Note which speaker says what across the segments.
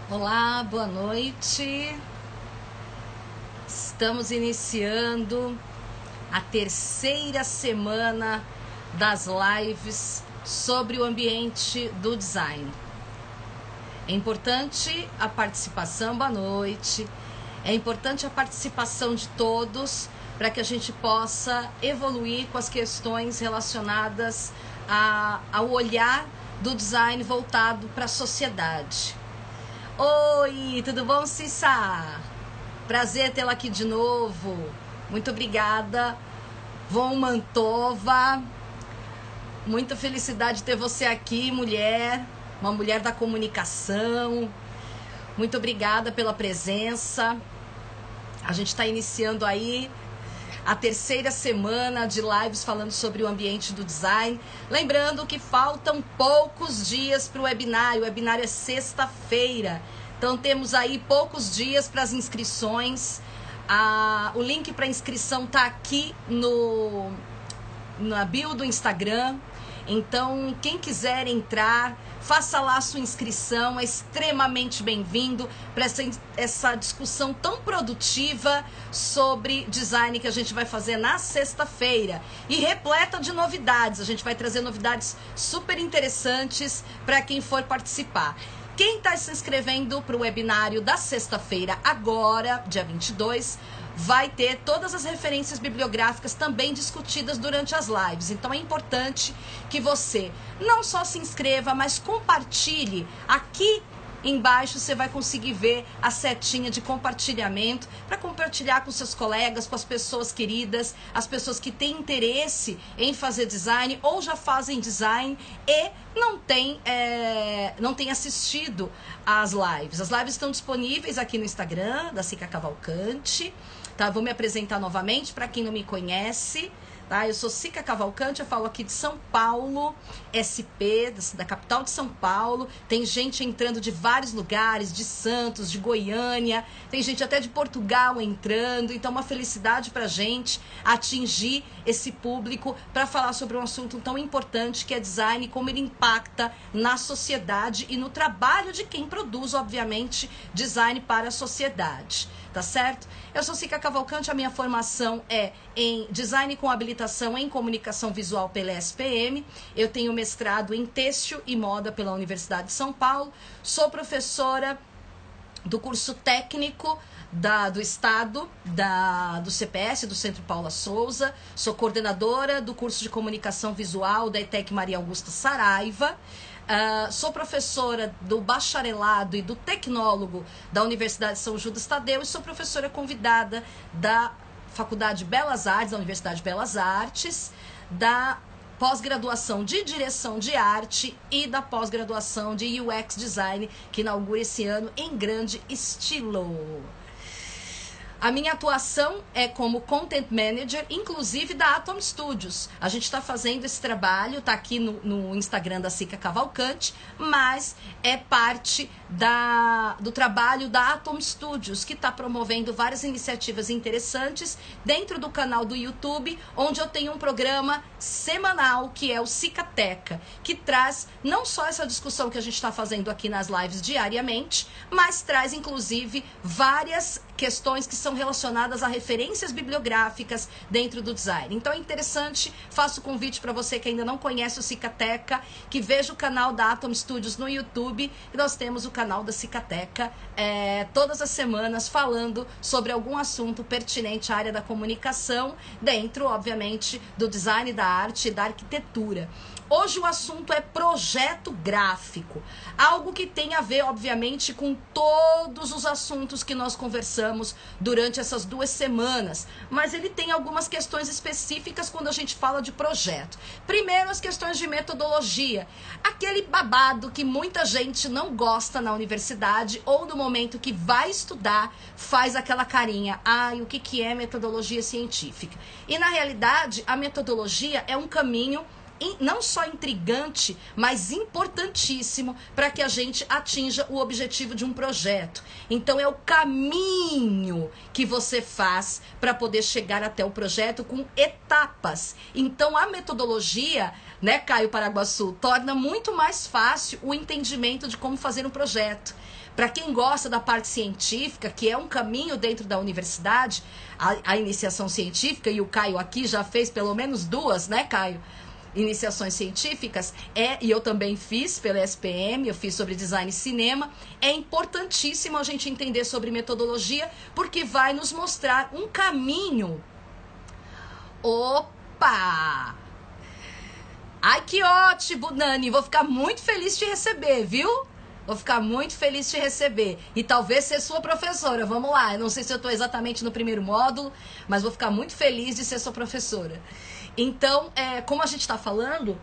Speaker 1: Olá, boa noite. Estamos iniciando a terceira semana das lives sobre o ambiente do design. É importante a participação, boa noite. É importante a participação de todos para que a gente possa evoluir com as questões relacionadas ao olhar do design voltado para a sociedade. Oi, tudo bom, Cissa? Prazer tê-la aqui de novo. Muito obrigada, Von Mantova. Muita felicidade ter você aqui, mulher. Uma mulher da comunicação. Muito obrigada pela presença. A gente está iniciando aí a terceira semana de lives falando sobre o ambiente do design. Lembrando que faltam poucos dias para o webinário. O webinário é sexta-feira. Então temos aí poucos dias para as inscrições. O link para inscrição está aqui na bio do Instagram. Então quem quiser entrar, faça lá a sua inscrição, é extremamente bem-vindo para essa discussão tão produtiva sobre design que a gente vai fazer na sexta-feira. E repleta de novidades, a gente vai trazer novidades super interessantes para quem for participar. Quem está se inscrevendo para o webinário da sexta-feira, agora, dia 22, vai ter todas as referências bibliográficas também discutidas durante as lives. Então é importante que você não só se inscreva, mas compartilhe. Aqui embaixo você vai conseguir ver a setinha de compartilhamento para compartilhar com seus colegas, com as pessoas queridas, as pessoas que têm interesse em fazer design ou já fazem design e não tem assistido às lives. As lives estão disponíveis aqui no Instagram da Sica Cavalcante. Tá, vou me apresentar novamente para quem não me conhece. Tá? Eu sou Sica Cavalcante, eu falo aqui de São Paulo, SP, da capital de São Paulo. Tem gente entrando de vários lugares, de Santos, de Goiânia, tem gente até de Portugal entrando. Então, uma felicidade pra gente atingir esse público para falar sobre um assunto tão importante que é design e como ele impacta na sociedade e no trabalho de quem produz, obviamente, design para a sociedade. Tá certo? Eu sou Sica Cavalcante, a minha formação é em design com habilitação em comunicação visual pela SPM. Eu tenho mestrado em têxtil e moda pela Universidade de São Paulo. Sou professora do curso técnico do Estado, do CPS, do Centro Paula Souza. Sou coordenadora do curso de comunicação visual da ETEC Maria Augusta Saraiva. Sou professora do bacharelado e do tecnólogo da Universidade de São Judas Tadeu e sou professora convidada da Faculdade de Belas Artes, da Universidade de Belas Artes, da pós-graduação de Direção de Arte e da pós-graduação de UX Design, que inaugura esse ano em grande estilo. A minha atuação é como Content Manager, inclusive da Atom Studios. A gente está fazendo esse trabalho, está aqui no Instagram da Sica Cavalcante, mas é parte do trabalho da Atom Studios, que está promovendo várias iniciativas interessantes dentro do canal do YouTube, onde eu tenho um programa semanal, que é o Cicateca, que traz não só essa discussão que a gente está fazendo aqui nas lives diariamente, mas traz, inclusive, várias questões que são relacionadas a referências bibliográficas dentro do design. Então é interessante, faço o convite para você que ainda não conhece o Cicateca, que veja o canal da Atom Studios no YouTube, e nós temos o canal da Cicateca todas as semanas falando sobre algum assunto pertinente à área da comunicação, dentro, obviamente, do design, da arte e da arquitetura. Hoje o assunto é projeto gráfico, algo que tem a ver, obviamente, com todos os assuntos que nós conversamos durante essas 2 semanas, mas ele tem algumas questões específicas quando a gente fala de projeto. Primeiro, as questões de metodologia, aquele babado que muita gente não gosta na universidade ou no momento que vai estudar, faz aquela carinha, o que é metodologia científica? E na realidade, a metodologia é um caminho não só intrigante, mas importantíssimo para que a gente atinja o objetivo de um projeto. Então é o caminho que você faz para poder chegar até o projeto com etapas. Então a metodologia, né, Caio Paraguaçu, torna muito mais fácil o entendimento de como fazer um projeto. Para quem gosta da parte científica, que é um caminho dentro da universidade, a iniciação científica, e o Caio aqui já fez pelo menos 2, né, Caio? Iniciações científicas, e eu também fiz pela SPM, eu fiz sobre design e cinema. É importantíssimo a gente entender sobre metodologia, porque vai nos mostrar um caminho. Opa! Ai, que ótimo, Nani, vou ficar muito feliz de te receber, viu? Vou ficar muito feliz de te receber. E talvez ser sua professora. Vamos lá. Eu não sei se eu estou exatamente no primeiro módulo, mas vou ficar muito feliz de ser sua professora. Então, como a gente está falando,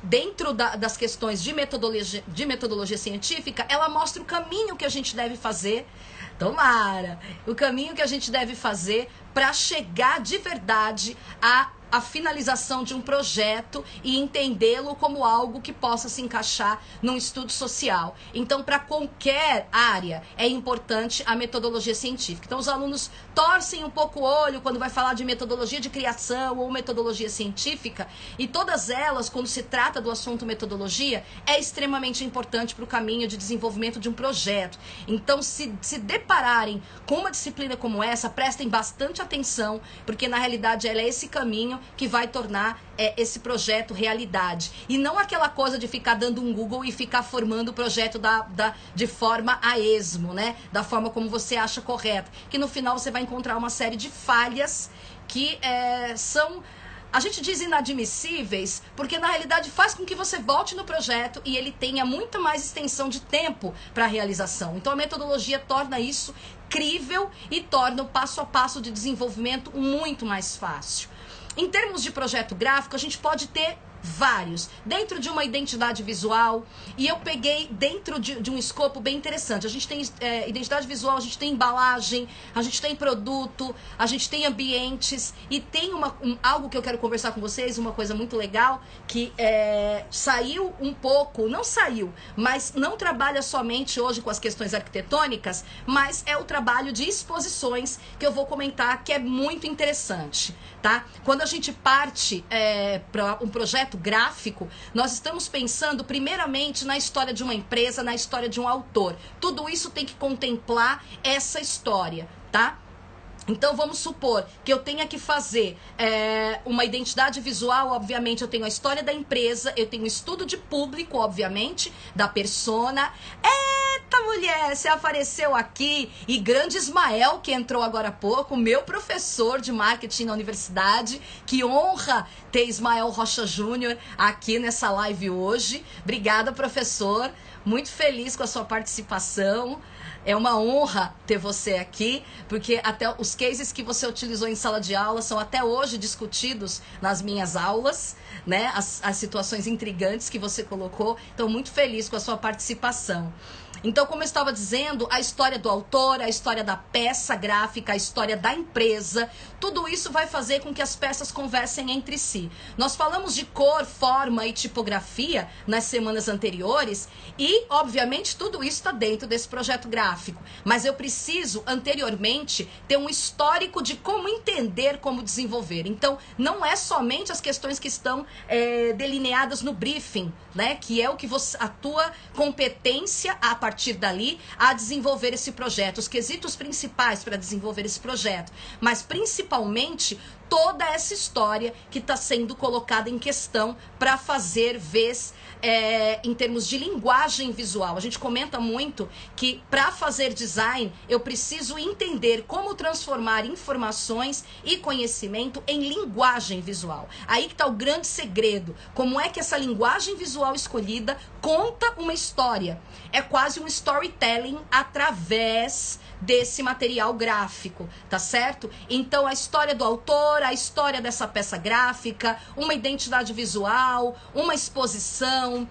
Speaker 1: dentro das questões de metodologia científica, ela mostra o caminho que a gente deve fazer. Tomara! O caminho que a gente deve fazer para chegar de verdade a finalização de um projeto e entendê-lo como algo que possa se encaixar num estudo social. Então, para qualquer área, é importante a metodologia científica. Então, os alunos torcem um pouco o olho quando vai falar de metodologia de criação ou metodologia científica, e todas elas, quando se trata do assunto metodologia, é extremamente importante para o caminho de desenvolvimento de um projeto. Então, se depararem com uma disciplina como essa, prestem bastante atenção, porque na realidade ela é esse caminho que vai tornar esse projeto realidade. E não aquela coisa de ficar dando um Google e ficar formando o projeto de forma a esmo, né? Da forma como você acha correta. Que no final você vai encontrar uma série de falhas que são, a gente diz, inadmissíveis, porque na realidade faz com que você volte no projeto e ele tenha muito mais extensão de tempo para a realização. Então a metodologia torna isso crível e torna o passo a passo de desenvolvimento muito mais fácil. Em termos de projeto gráfico, a gente pode ter vários, dentro de uma identidade visual, e eu peguei dentro de um escopo bem interessante. A gente tem identidade visual, a gente tem embalagem, a gente tem produto, a gente tem ambientes, e tem algo que eu quero conversar com vocês, uma coisa muito legal, que saiu um pouco, não saiu, mas não trabalha somente hoje com as questões arquitetônicas, mas é o trabalho de exposições, que eu vou comentar, que é muito interessante, tá? Quando a gente parte para um projeto gráfico, nós estamos pensando primeiramente na história de uma empresa, na história de um autor. Tudo isso tem que contemplar essa história, tá? Então vamos supor que eu tenha que fazer uma identidade visual. Obviamente eu tenho a história da empresa, eu tenho o estudo de público, obviamente, da persona. Eita, mulher, você apareceu aqui. E grande Ismael, que entrou agora há pouco, meu professor de marketing na universidade. Que honra ter Ismael Rocha Júnior aqui nessa live hoje. Obrigada, professor. Muito feliz com a sua participação. É uma honra ter você aqui, porque até os cases que você utilizou em sala de aula são até hoje discutidos nas minhas aulas, né? As situações intrigantes que você colocou. Então, muito feliz com a sua participação. Então, como eu estava dizendo, a história do autor, a história da peça gráfica, a história da empresa, tudo isso vai fazer com que as peças conversem entre si. Nós falamos de cor, forma e tipografia nas semanas anteriores e, obviamente, tudo isso está dentro desse projeto gráfico. Mas eu preciso, anteriormente, ter um histórico de como entender, como desenvolver. Então, não é somente as questões que estão delineadas no briefing, né? Que é o que a tua competência a partir dali a desenvolver esse projeto, os quesitos principais para desenvolver esse projeto, mas principalmente toda essa história que está sendo colocada em questão para fazer vez em termos de linguagem visual. A gente comenta muito que para fazer design eu preciso entender como transformar informações e conhecimento em linguagem visual. Aí que está o grande segredo. Como é que essa linguagem visual escolhida conta uma história? É quase um storytelling através desse material gráfico, tá certo? Então a história do autor, compor a história dessa peça gráfica, uma identidade visual, uma exposição,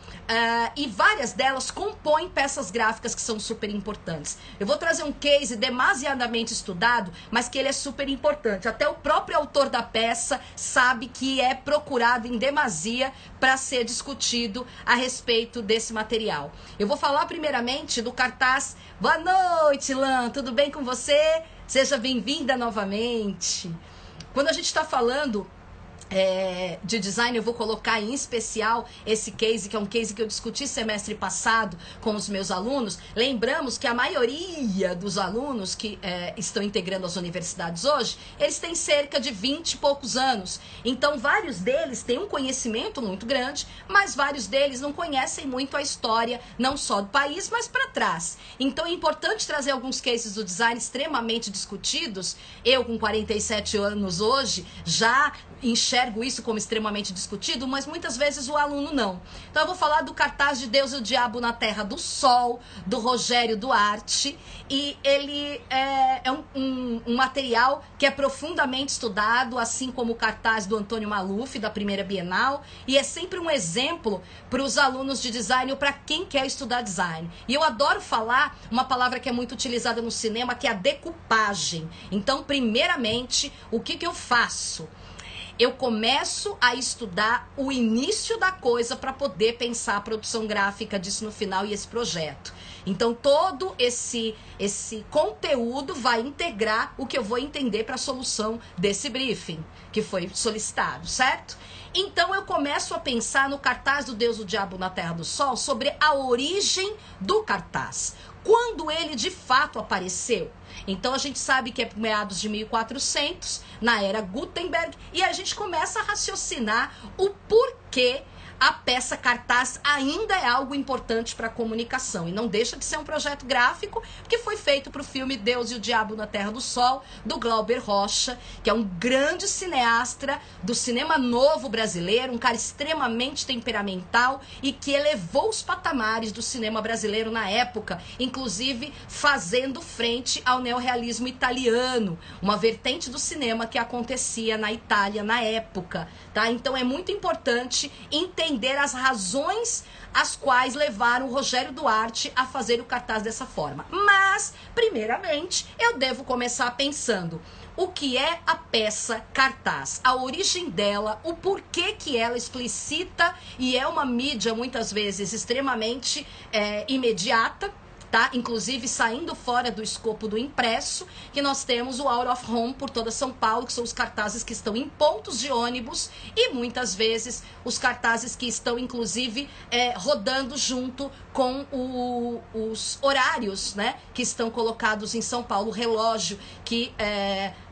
Speaker 1: e várias delas compõem peças gráficas que são super importantes. Eu vou trazer um case demasiadamente estudado, mas que ele é super importante. Até o próprio autor da peça sabe que é procurado em demasia para ser discutido a respeito desse material. Eu vou falar primeiramente do cartaz. Boa noite, Lan, tudo bem com você? Seja bem-vinda novamente. Quando a gente está falando de design, eu vou colocar em especial esse case, que é um case que eu discuti semestre passado com os meus alunos. Lembramos que a maioria dos alunos que estão integrando as universidades hoje, eles têm cerca de 20 e poucos anos. Então, vários deles têm um conhecimento muito grande, mas vários deles não conhecem muito a história, não só do país, mas para trás. Então, é importante trazer alguns cases do design extremamente discutidos. Eu, com 47 anos hoje, já enxergo isso como extremamente discutido, mas muitas vezes o aluno não. Então eu vou falar do cartaz de Deus e o Diabo na Terra do Sol, do Rogério Duarte, e ele é um material que é profundamente estudado, assim como o cartaz do Antônio Maluf, da primeira Bienal, e é sempre um exemplo para os alunos de design ou para quem quer estudar design. E eu adoro falar uma palavra que é muito utilizada no cinema, que é a decupagem. Então, primeiramente, o que eu faço? Eu começo a estudar o início da coisa para poder pensar a produção gráfica disso no final e esse projeto. Então, todo esse conteúdo vai integrar o que eu vou entender para a solução desse briefing que foi solicitado, certo? Então, eu começo a pensar no cartaz do Deus, o Diabo na Terra do Sol, sobre a origem do cartaz. Quando ele de fato apareceu. Então a gente sabe que é por meados de 1400, na era Gutenberg, e a gente começa a raciocinar o porquê a peça cartaz ainda é algo importante para a comunicação. E não deixa de ser um projeto gráfico que foi feito para o filme Deus e o Diabo na Terra do Sol, do Glauber Rocha, que é um grande cineasta do cinema novo brasileiro, um cara extremamente temperamental e que elevou os patamares do cinema brasileiro na época, inclusive fazendo frente ao neorrealismo italiano, uma vertente do cinema que acontecia na Itália na época, tá? Então é muito importante entender as razões as quais levaram o Rogério Duarte a fazer o cartaz dessa forma. Mas, primeiramente, eu devo começar pensando o que é a peça cartaz, a origem dela, o porquê que ela explicita e é uma mídia muitas vezes extremamente imediata, tá? Inclusive saindo fora do escopo do impresso, que nós temos o Out of Home por toda São Paulo, que são os cartazes que estão em pontos de ônibus e muitas vezes os cartazes que estão inclusive rodando junto com os horários, né? Que estão colocados em São Paulo, o relógio que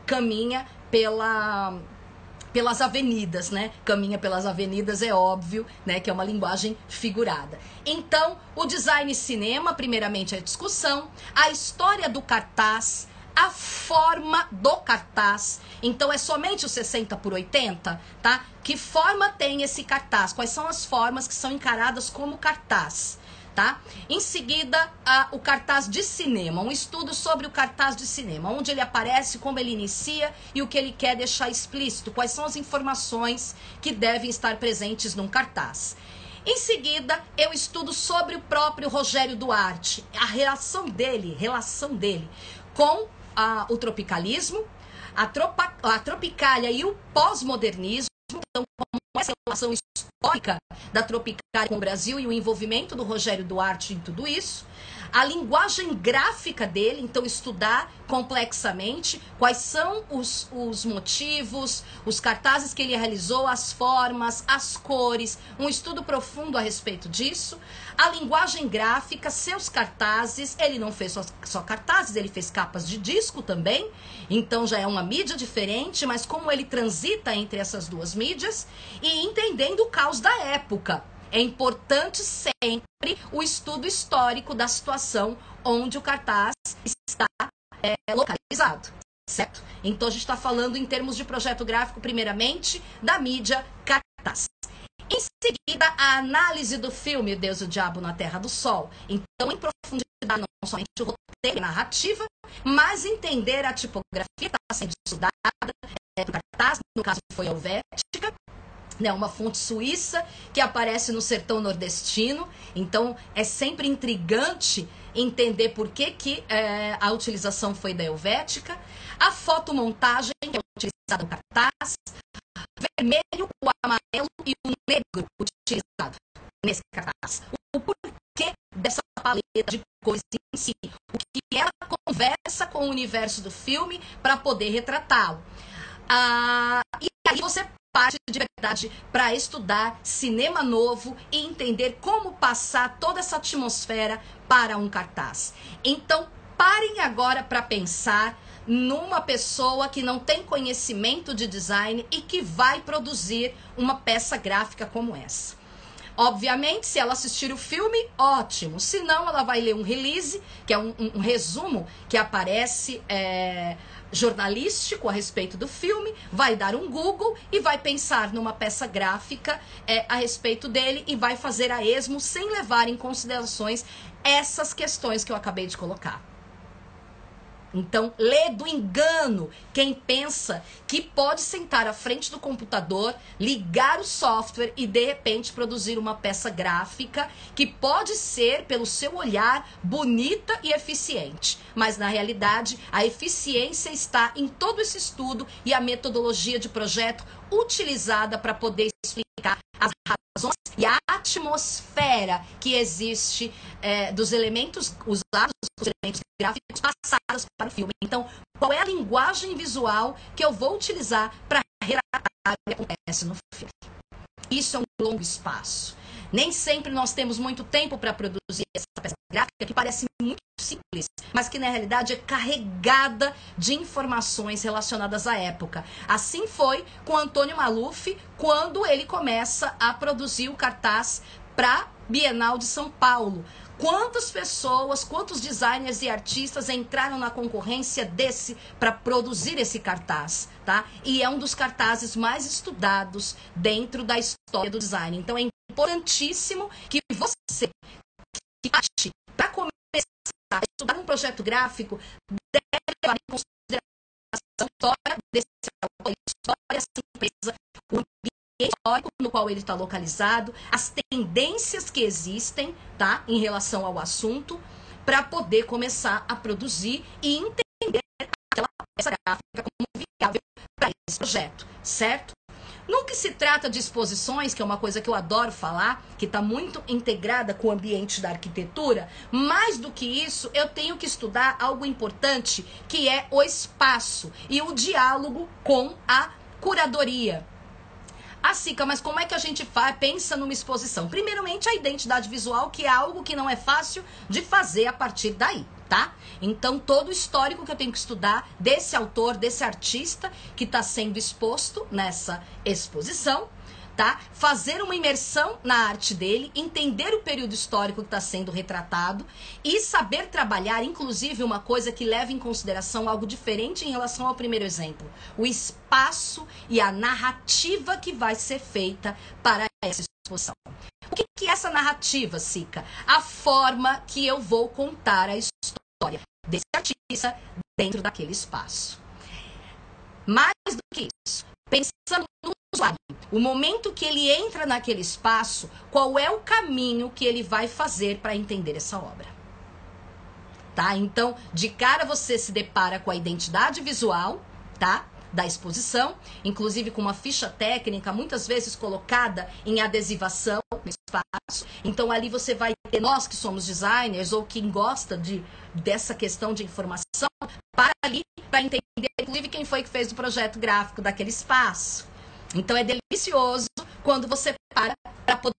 Speaker 1: caminha pelas avenidas, né? Caminha pelas avenidas, é óbvio, né? Que é uma linguagem figurada. Então, o design cinema, primeiramente a discussão, a história do cartaz, a forma do cartaz. Então, é somente o 60x80, tá? Que forma tem esse cartaz? Quais são as formas que são encaradas como cartaz? Tá? Em seguida, o cartaz de cinema, um estudo sobre o cartaz de cinema, onde ele aparece, como ele inicia e o que ele quer deixar explícito, quais são as informações que devem estar presentes num cartaz. Em seguida, eu estudo sobre o próprio Rogério Duarte, a relação dele com o tropicalismo, a tropicália e o pós-modernismo. Então, como essa relação histórica da Tropicália com o Brasil e o envolvimento do Rogério Duarte em tudo isso. A linguagem gráfica dele, então estudar complexamente quais são os motivos, os cartazes que ele realizou, as formas, as cores, um estudo profundo a respeito disso. A linguagem gráfica, seus cartazes, ele não fez só cartazes, ele fez capas de disco também, então já é uma mídia diferente, mas como ele transita entre essas duas mídias e entendendo o caos da época. É importante sempre o estudo histórico da situação onde o cartaz está localizado, certo? Então a gente está falando em termos de projeto gráfico, primeiramente, da mídia cartaz. Em seguida, a análise do filme Deus e o Diabo na Terra do Sol. Então, em profundidade, não somente o roteiro e a narrativa, mas entender a tipografia que está sendo estudada, do cartaz, no caso foi a Helvética, né, uma fonte suíça que aparece no sertão nordestino. Então é sempre intrigante entender por que a utilização foi da Helvética. A fotomontagem, que é utilizada no cartaz, vermelho, o amarelo e o negro utilizado nesse cartaz. O porquê dessa paleta de cores em si, o que ela conversa com o universo do filme para poder retratá-lo. E aí você parte de verdade para estudar cinema novo e entender como passar toda essa atmosfera para um cartaz. Então, parem agora para pensar numa pessoa que não tem conhecimento de design e que vai produzir uma peça gráfica como essa. Obviamente, se ela assistir o filme, ótimo. Se não, ela vai ler um release, que é um resumo que aparece jornalístico a respeito do filme, vai dar um Google e vai pensar numa peça gráfica a respeito dele e vai fazer a esmo sem levar em considerações essas questões que eu acabei de colocar. Então, lê do engano quem pensa que pode sentar à frente do computador, ligar o software e, de repente, produzir uma peça gráfica que pode ser, pelo seu olhar, bonita e eficiente. Mas, na realidade, a eficiência está em todo esse estudo e a metodologia de projeto utilizada para poder explicar as razões e a atmosfera que existe dos elementos usados, os elementos gráficos passados para o filme. Então, qual é a linguagem visual que eu vou utilizar para retratar o que acontece no filme? Isso é um longo espaço. Nem sempre nós temos muito tempo para produzir essa peça gráfica que parece muito simples, mas que na realidade é carregada de informações relacionadas à época. Assim foi com Antônio Maluf quando ele começa a produzir o cartaz para Bienal de São Paulo. Quantas pessoas, quantos designers e artistas entraram na concorrência para produzir esse cartaz, tá? E é um dos cartazes mais estudados dentro da história do design. Então é importantíssimo que você, que ache para começar a estudar um projeto gráfico, deve levar em consideração a história desse autor, a história dessa empresa, o ambiente histórico no qual ele está localizado, as tendências que existem, tá, em relação ao assunto, para poder começar a produzir e entender aquela peça gráfica como viável para esse projeto, certo? No que se trata de exposições, que é uma coisa que eu adoro falar, que está muito integrada com o ambiente da arquitetura, mais do que isso, eu tenho que estudar algo importante, que é o espaço e o diálogo com a curadoria. Sica, mas como é que a gente pensa numa exposição? Primeiramente, a identidade visual, que é algo que não é fácil de fazer a partir daí, tá? Então, todo o histórico que eu tenho que estudar desse autor, desse artista que está sendo exposto nessa exposição, tá? Fazer uma imersão na arte dele, entender o período histórico que está sendo retratado e saber trabalhar, inclusive, uma coisa que leva em consideração algo diferente em relação ao primeiro exemplo, o espaço e a narrativa que vai ser feita para essa exposição. O que é essa narrativa, Sica? A forma que eu vou contar a história desse artista dentro daquele espaço. Mais do que isso, pensando no usuário, o momento que ele entra naquele espaço, qual é o caminho que ele vai fazer para entender essa obra? Tá? Então, de cara você se depara com a identidade visual, tá? Da exposição, inclusive com uma ficha técnica, muitas vezes colocada em adesivação no espaço. Então, ali você vai ter, nós que somos designers, ou quem gosta dessa questão de informação, para ali, para entender, inclusive, quem foi que fez o projeto gráfico daquele espaço. Então, é delicioso quando você para poder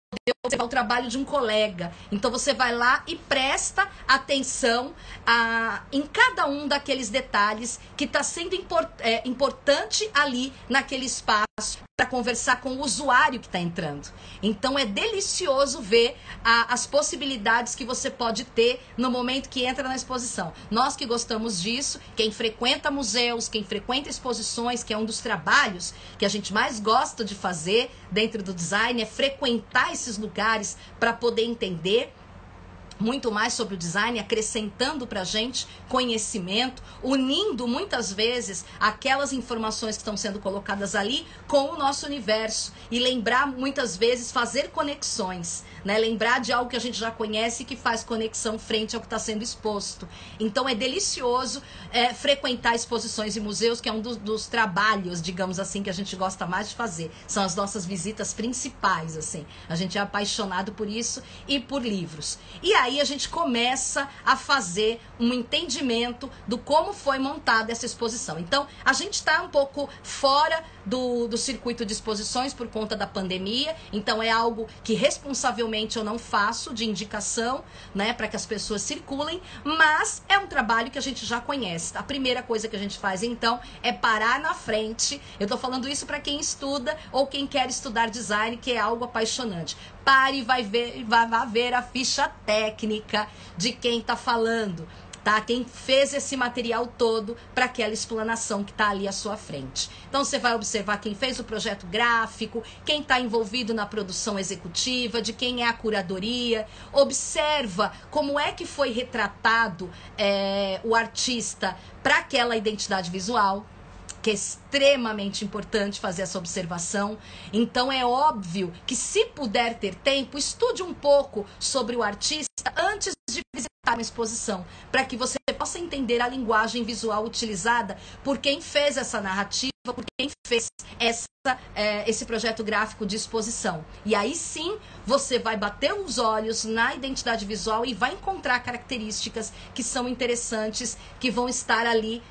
Speaker 1: observar o trabalho de um colega. Então, você vai lá e presta atenção em cada um daqueles detalhes que está sendo importante ali naquele espaço para conversar com o usuário que está entrando. Então, é delicioso ver as possibilidades que você pode ter no momento que entra na exposição. Nós que gostamos disso, quem frequenta museus, quem frequenta exposições, que é um dos trabalhos que a gente mais gosta de fazer dentro do design, é frequentar esses lugares para poder entender muito mais sobre o design, acrescentando pra gente conhecimento, unindo muitas vezes aquelas informações que estão sendo colocadas ali com o nosso universo e lembrar muitas vezes, fazer conexões, né? Lembrar de algo que a gente já conhece e que faz conexão frente ao que está sendo exposto. Então é delicioso frequentar exposições e museus, que é um dos trabalhos, digamos assim, que a gente gosta mais de fazer. São as nossas visitas principais, assim. A gente é apaixonado por isso e por livros. E aí a gente começa a fazer um entendimento do como foi montada essa exposição. Então, a gente está um pouco fora do circuito de exposições por conta da pandemia, então é algo que responsavelmente eu não faço de indicação, né, para que as pessoas circulem, mas é um trabalho que a gente já conhece. A primeira coisa que a gente faz, então, é parar na frente. Eu tô falando isso para quem estuda ou quem quer estudar design, que é algo apaixonante. Pare e vai ver a ficha técnica de quem tá falando, tá? Quem fez esse material todo para aquela explanação que tá ali à sua frente. Então você vai observar quem fez o projeto gráfico, quem está envolvido na produção executiva, de quem é a curadoria. Observa como é que foi retratado o artista para aquela identidade visual, que é extremamente importante fazer essa observação. Então é óbvio que, se puder ter tempo, estude um pouco sobre o artista antes de visitar uma exposição, para que você possa entender a linguagem visual utilizada por quem fez essa narrativa, por quem fez esse projeto gráfico de exposição. E aí sim, você vai bater os olhos na identidade visual e vai encontrar características que são interessantes, que vão estar ali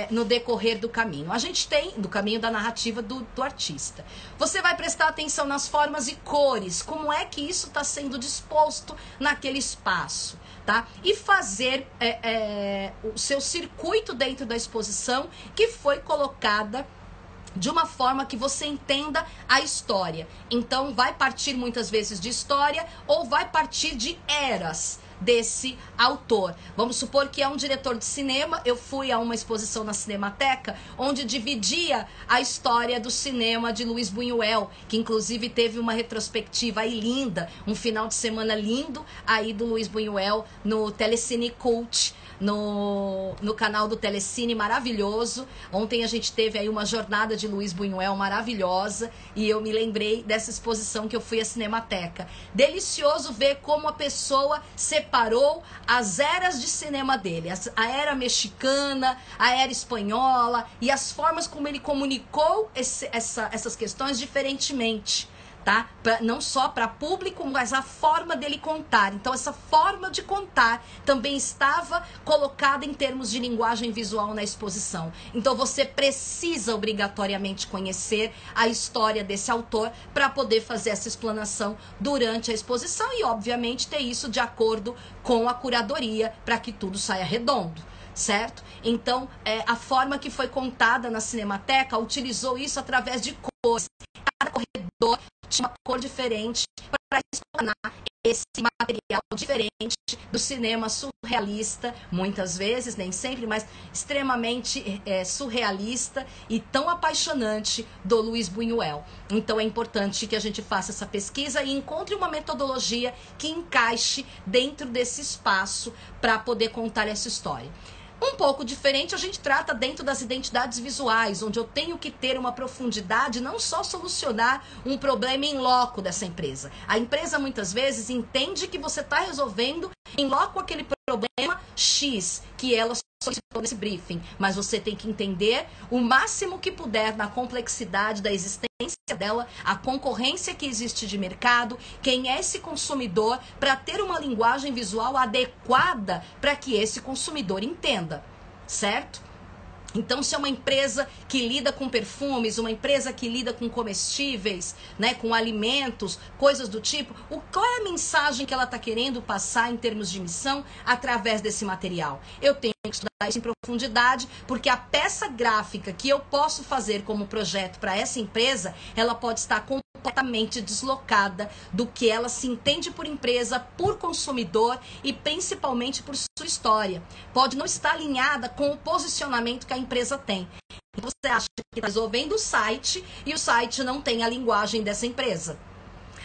Speaker 1: no decorrer do caminho. A gente tem, do caminho da narrativa do artista. Você vai prestar atenção nas formas e cores, como é que isso está sendo disposto naquele espaço, tá? E fazer o seu circuito dentro da exposição, que foi colocada de uma forma que você entenda a história. Então vai partir muitas vezes de história ou vai partir de eras desse autor. Vamos supor que é um diretor de cinema. Eu fui a uma exposição na Cinemateca onde dividia a história do cinema de Luiz Buñuel, que inclusive teve uma retrospectiva aí linda, um final de semana lindo aí do Luiz Buñuel no Telecine Cult, no canal do Telecine, maravilhoso. Ontem a gente teve aí uma jornada de Luiz Buñuel maravilhosa e eu me lembrei dessa exposição que eu fui à Cinemateca. Delicioso ver como a pessoa separou as eras de cinema dele, a era mexicana, a era espanhola e as formas como ele comunicou essas questões diferentemente. Tá? Não só para público, mas a forma dele contar. Então essa forma de contar também estava colocada em termos de linguagem visual na exposição. Então você precisa obrigatoriamente conhecer a história desse autor para poder fazer essa explanação durante a exposição e obviamente ter isso de acordo com a curadoria para que tudo saia redondo. Certo? Então, a forma que foi contada na Cinemateca utilizou isso através de cores. Cada corredor tinha uma cor diferente para explanar esse material diferente do cinema surrealista, muitas vezes, nem sempre, mas extremamente surrealista e tão apaixonante do Luiz Buñuel. Então é importante que a gente faça essa pesquisa e encontre uma metodologia que encaixe dentro desse espaço para poder contar essa história. Um pouco diferente a gente trata dentro das identidades visuais, onde eu tenho que ter uma profundidade, não só solucionar um problema em loco dessa empresa. A empresa muitas vezes entende que você está resolvendo em loco aquele problema X que ela solicitou nesse briefing, mas você tem que entender o máximo que puder na complexidade da existência dela, a concorrência que existe de mercado, quem é esse consumidor, para ter uma linguagem visual adequada para que esse consumidor entenda, certo? Então, se é uma empresa que lida com perfumes, uma empresa que lida com comestíveis, né, com alimentos, coisas do tipo, qual é a mensagem que ela está querendo passar em termos de missão através desse material? Eu tenho que estudar isso em profundidade, porque a peça gráfica que eu posso fazer como projeto para essa empresa, ela pode estar completamente deslocada do que ela se entende por empresa, por consumidor e principalmente por sua história. Pode não estar alinhada com o posicionamento que a empresa tem. Você acha que está resolvendo o site e o site não tem a linguagem dessa empresa.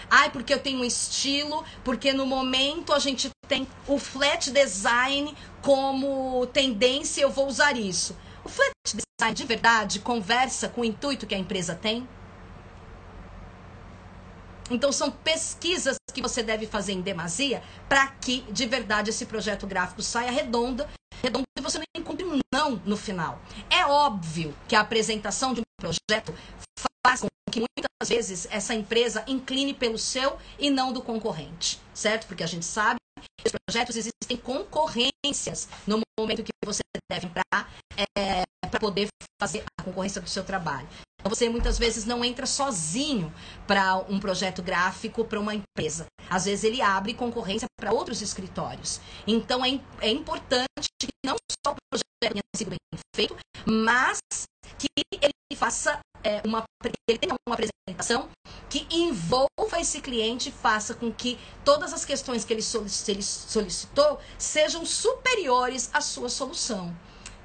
Speaker 1: Ai, porque eu tenho um estilo, porque no momento a gente tem o flat design como tendência, eu vou usar isso. O flat design de verdade conversa com o intuito que a empresa tem? Então são pesquisas que você deve fazer em demasia para que de verdade esse projeto gráfico saia redondo e você não encontre um não no final. É óbvio que a apresentação de um projeto faz com que muitas vezes essa empresa incline pelo seu e não do concorrente, certo? Porque a gente sabe que os projetos existem concorrências no momento que você deve entrar para poder fazer a concorrência do seu trabalho. Então você muitas vezes não entra sozinho para um projeto gráfico, para uma empresa. Às vezes ele abre concorrência para outros escritórios. Então é importante que não só o projeto tenha sido bem feito, mas que ele faça ele tenha uma apresentação que envolva esse cliente, faça com que todas as questões que ele solicitou sejam superiores à sua solução.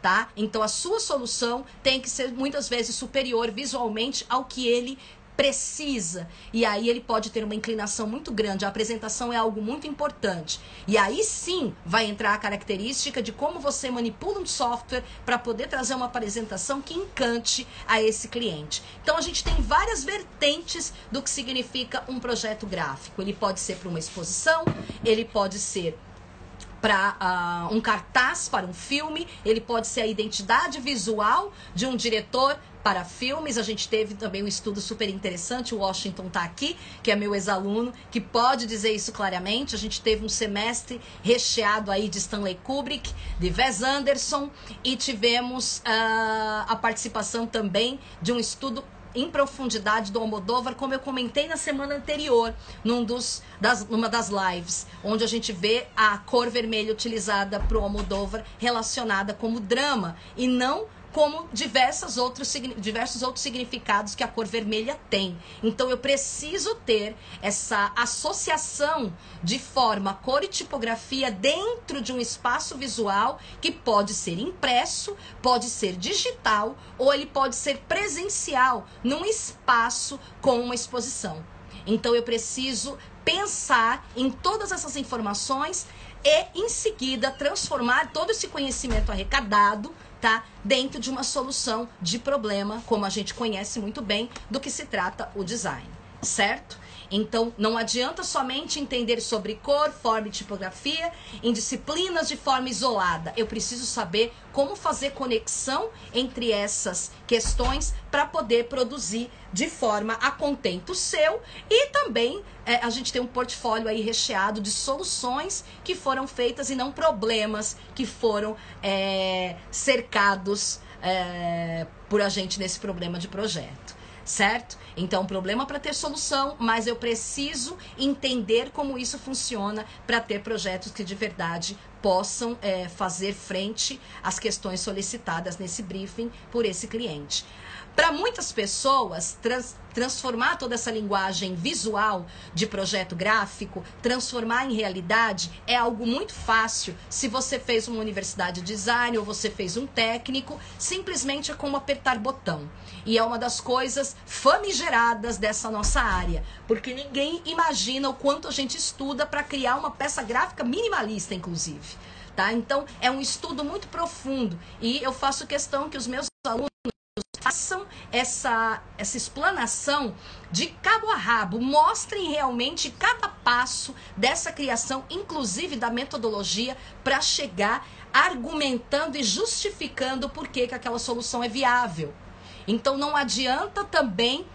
Speaker 1: Tá? Então a sua solução tem que ser muitas vezes superior visualmente ao que ele precisa. E aí ele pode ter uma inclinação muito grande. A apresentação é algo muito importante. E aí sim vai entrar a característica de como você manipula um software para poder trazer uma apresentação que encante a esse cliente. Então a gente tem várias vertentes do que significa um projeto gráfico. Ele pode ser para uma exposição, ele pode ser para um cartaz para um filme, ele pode ser a identidade visual de um diretor para filmes. A gente teve também um estudo super interessante, o Washington está aqui, que é meu ex-aluno, que pode dizer isso claramente. A gente teve um semestre recheado aí de Stanley Kubrick, de Wes Anderson, e tivemos a participação também de um estudo em profundidade do Almodóvar, como eu comentei na semana anterior, numa das lives, onde a gente vê a cor vermelha utilizada para o Almodóvar relacionada como drama e não como diversos outros significados que a cor vermelha tem. Então eu preciso ter essa associação de forma, cor e tipografia dentro de um espaço visual que pode ser impresso, pode ser digital ou ele pode ser presencial num espaço com uma exposição. Então eu preciso pensar em todas essas informações e em seguida transformar todo esse conhecimento arrecadado, tá, dentro de uma solução de problema, como a gente conhece muito bem do que se trata o design, certo? Então, não adianta somente entender sobre cor, forma e tipografia em disciplinas de forma isolada. Eu preciso saber como fazer conexão entre essas questões para poder produzir de forma a contento seu e também a gente tem um portfólio aí recheado de soluções que foram feitas e não problemas que foram cercados por a gente nesse problema de projeto. Certo? Então, problema para ter solução, mas eu preciso entender como isso funciona para ter projetos que de verdade possam fazer frente às questões solicitadas nesse briefing por esse cliente. Para muitas pessoas, transformar toda essa linguagem visual de projeto gráfico, transformar em realidade é algo muito fácil se você fez uma universidade de design ou você fez um técnico, simplesmente é como apertar botão. E é uma das coisas famigeradas dessa nossa área, porque ninguém imagina o quanto a gente estuda para criar uma peça gráfica minimalista, inclusive. Tá? Então, é um estudo muito profundo e eu faço questão que os meus alunos façam essa explanação de cabo a rabo, mostrem realmente cada passo dessa criação, inclusive da metodologia, para chegar argumentando e justificando por que aquela solução é viável. Então não adianta também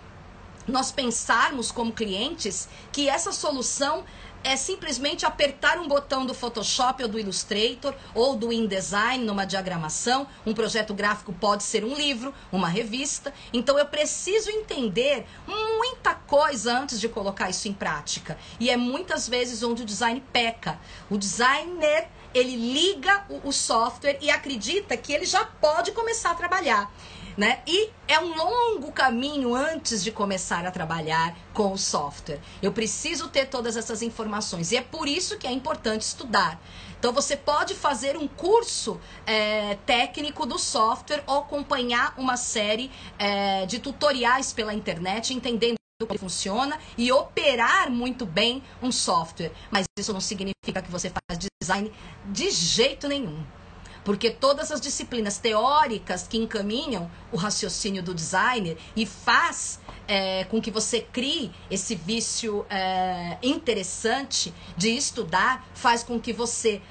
Speaker 1: nós pensarmos como clientes que essa solução é simplesmente apertar um botão do Photoshop ou do Illustrator ou do InDesign numa diagramação. Um projeto gráfico pode ser um livro, uma revista. Então eu preciso entender muita coisa antes de colocar isso em prática. E é muitas vezes onde o design peca. O designer, ele liga o software e acredita que ele já pode começar a trabalhar. Né? E é um longo caminho antes de começar a trabalhar com o software. Eu preciso ter todas essas informações e é por isso que é importante estudar. Então você pode fazer um curso técnico do software ou acompanhar uma série de tutoriais pela internet, entendendo como ele funciona e operar muito bem um software. Mas isso não significa que você faz design de jeito nenhum. Porque todas as disciplinas teóricas que encaminham o raciocínio do designer e faz com que você crie esse vício interessante de estudar, faz com que você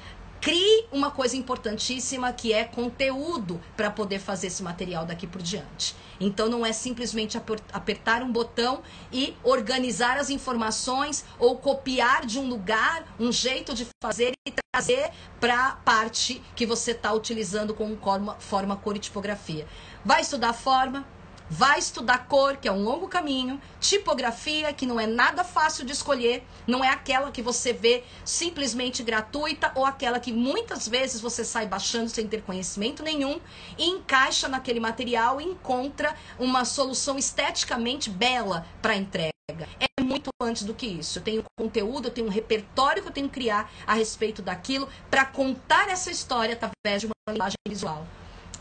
Speaker 1: crie uma coisa importantíssima que é conteúdo para poder fazer esse material daqui por diante. Então não é simplesmente apertar um botão e organizar as informações ou copiar de um lugar um jeito de fazer e trazer para a parte que você está utilizando como forma, cor e tipografia. Vai estudar forma, vai estudar cor, que é um longo caminho, tipografia, que não é nada fácil de escolher, não é aquela que você vê simplesmente gratuita ou aquela que muitas vezes você sai baixando sem ter conhecimento nenhum e encaixa naquele material e encontra uma solução esteticamente bela para entrega. É muito antes do que isso. Eu tenho conteúdo, eu tenho um repertório que eu tenho que criar a respeito daquilo para contar essa história através de uma linguagem visual.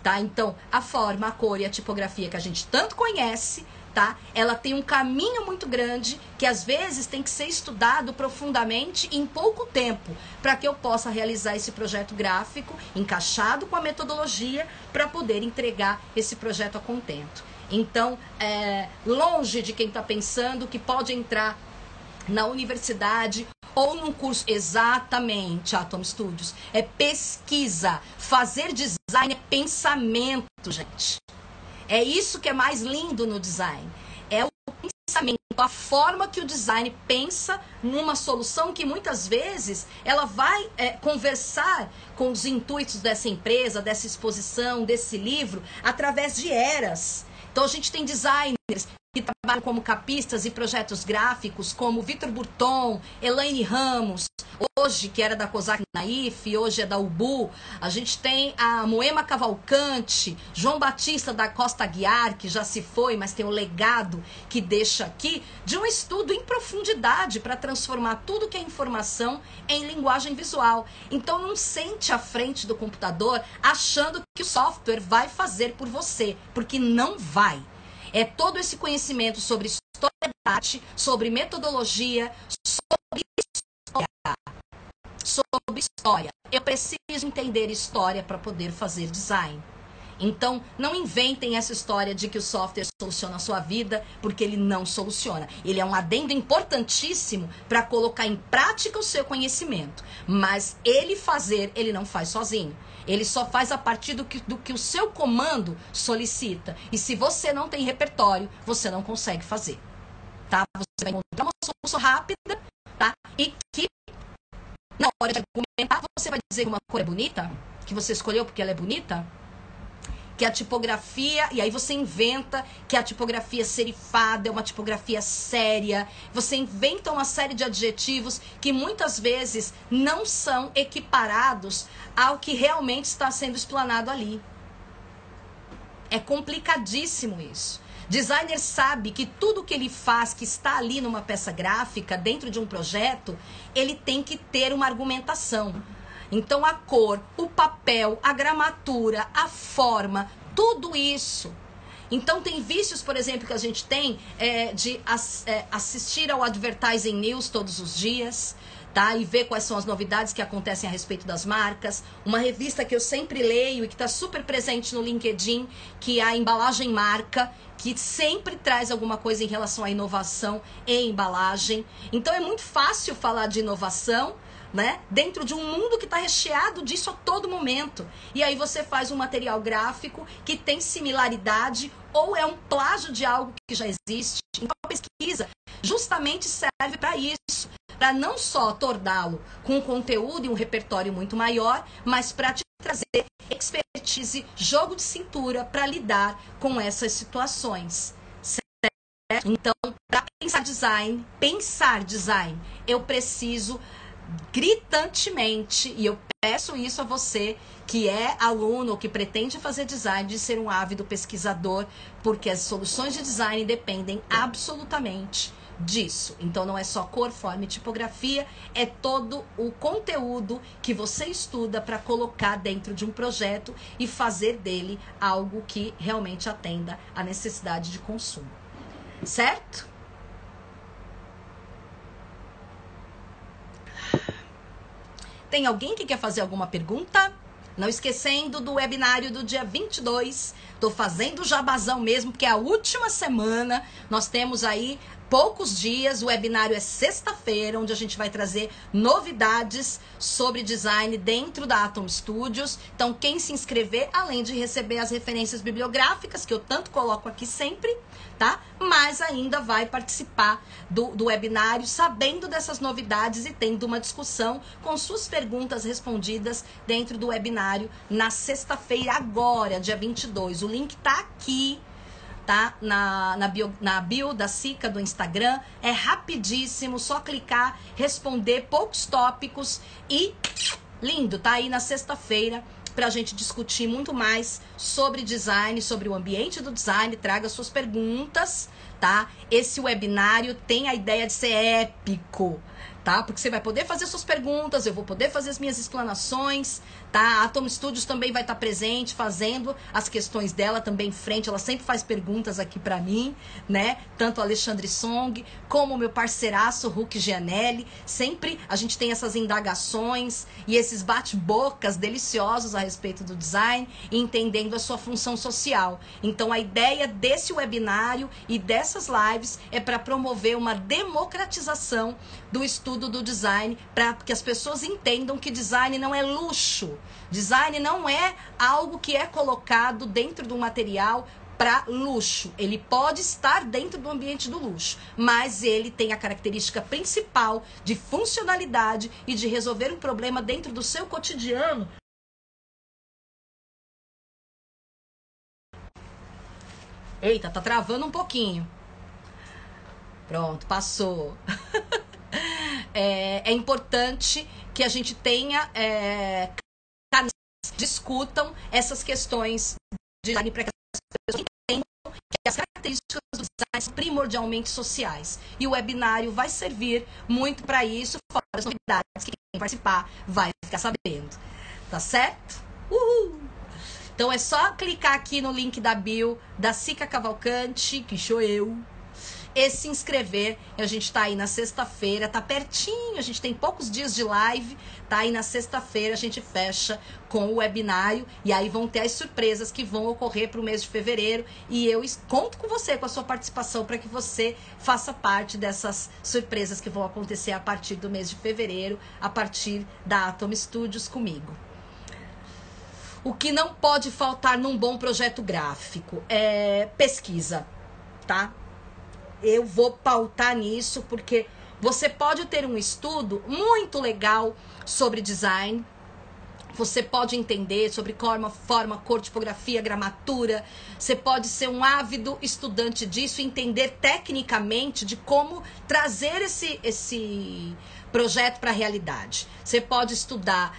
Speaker 1: Tá? Então, a forma, a cor e a tipografia que a gente tanto conhece, tá? Ela tem um caminho muito grande que às vezes tem que ser estudado profundamente em pouco tempo para que eu possa realizar esse projeto gráfico encaixado com a metodologia para poder entregar esse projeto a contento. Então, longe de quem está pensando que pode entrar na universidade ou num curso, exatamente, Atom Studios, é pesquisa. Fazer design é pensamento, gente. É isso que é mais lindo no design. É o pensamento, a forma que o design pensa numa solução que muitas vezes ela vai conversar com os intuitos dessa empresa, dessa exposição, desse livro, através de eras. Então a gente tem designers que trabalham como capistas e projetos gráficos, como Vitor Burton, Elaine Ramos, hoje, que era da Cosac Naif, hoje é da Ubu. A gente tem a Moema Cavalcante, João Batista da Costa Aguiar, que já se foi, mas tem o legado que deixa aqui, de um estudo em profundidade para transformar tudo que é informação em linguagem visual. Então não sente à frente do computador achando que o software vai fazer por você, porque não vai. É todo esse conhecimento sobre história da arte, sobre metodologia, sobre história. Eu preciso entender história para poder fazer design. Então, não inventem essa história de que o software soluciona a sua vida, porque ele não soluciona. Ele é um adendo importantíssimo para colocar em prática o seu conhecimento. Mas ele não faz sozinho. Ele só faz a partir do que o seu comando solicita. E se você não tem repertório, você não consegue fazer. Tá? Você vai encontrar uma solução rápida, tá? E que, na hora de argumentar, você vai dizer que uma cor é bonita, que você escolheu porque ela é bonita, que a tipografia, e aí você inventa que a tipografia serifada é uma tipografia séria, você inventa uma série de adjetivos que muitas vezes não são equiparados ao que realmente está sendo explanado ali. É complicadíssimo isso. Designer sabe que tudo que ele faz, que está ali numa peça gráfica, dentro de um projeto, ele tem que ter uma argumentação. Então a cor, o papel, a gramatura, a forma, tudo isso. Então tem vícios, por exemplo, que a gente tem de assistir ao Advertising News todos os dias, tá? E ver quais são as novidades que acontecem a respeito das marcas. Uma revista que eu sempre leio e que está super presente no LinkedIn, que é a Embalagem Marca, que sempre traz alguma coisa em relação à inovação em embalagem. Então é muito fácil falar de inovação, né? Dentro de um mundo que está recheado disso a todo momento. E aí você faz um material gráfico que tem similaridade ou é um plágio de algo que já existe. Então a pesquisa justamente serve para isso, para não só torná-lo com um conteúdo e um repertório muito maior, mas para te trazer expertise, jogo de cintura para lidar com essas situações. Certo? Então, para pensar design, eu preciso gritantemente, e eu peço isso a você que é aluno ou que pretende fazer design, de ser um ávido pesquisador, porque as soluções de design dependem absolutamente disso. Então não é só cor, forma e tipografia, é todo o conteúdo que você estuda para colocar dentro de um projeto e fazer dele algo que realmente atenda à necessidade de consumo. Certo? Tem alguém que quer fazer alguma pergunta? Não esquecendo do webinário do dia 22. Tô fazendo jabazão mesmo, porque é a última semana. Nós temos aí poucos dias. O webinário é sexta-feira, onde a gente vai trazer novidades sobre design dentro da Atom Studios. Então, quem se inscrever, além de receber as referências bibliográficas, que eu tanto coloco aqui sempre, tá? Mas ainda vai participar do webinário, sabendo dessas novidades e tendo uma discussão com suas perguntas respondidas dentro do webinário na sexta-feira agora, dia 22. O link tá aqui, tá? Na bio da Sica do Instagram. É rapidíssimo, só clicar, responder poucos tópicos e lindo, tá aí na sexta-feira pra gente discutir muito mais sobre design, sobre o ambiente do design. Traga suas perguntas, tá? Esse webinário tem a ideia de ser épico, tá? Porque você vai poder fazer suas perguntas, eu vou poder fazer as minhas explanações, tá? A Atom Studios também vai estar presente, fazendo as questões dela também em frente. Ela sempre faz perguntas aqui pra mim, né? Tanto o Alexandre Song, como o meu parceiraço, Hulk Gianelli. Sempre a gente tem essas indagações e esses bate-bocas deliciosos a respeito do design, entendendo a sua função social. Então, a ideia desse webinário e dessas lives é para promover uma democratização do estudo do design, para que as pessoas entendam que design não é luxo. Design não é algo que é colocado dentro do material para luxo. Ele pode estar dentro do ambiente do luxo, mas ele tem a característica principal de funcionalidade e de resolver um problema dentro do seu cotidiano. Eita, tá travando um pouquinho. Pronto, passou. É importante que a gente tenha discutam essas questões de design para que as pessoas entendam que as características do design são primordialmente sociais. E o webinário vai servir muito para isso, fora as novidades que quem participar vai ficar sabendo. Tá certo? Uhul! Então é só clicar aqui no link da bio da Sica Cavalcante, que sou eu, e se inscrever. A gente tá aí na sexta-feira, tá pertinho, a gente tem poucos dias de live, tá aí na sexta-feira a gente fecha com o webinário e aí vão ter as surpresas que vão ocorrer pro mês de fevereiro e eu conto com você, com a sua participação, para que você faça parte dessas surpresas que vão acontecer a partir do mês de fevereiro, a partir da Atom Studios comigo. O que não pode faltar num bom projeto gráfico é pesquisa, tá? Eu vou pautar nisso porque você pode ter um estudo muito legal sobre design, você pode entender sobre forma, cor, tipografia, gramatura, você pode ser um ávido estudante disso e entender tecnicamente de como trazer esse projeto para a realidade. Você pode estudar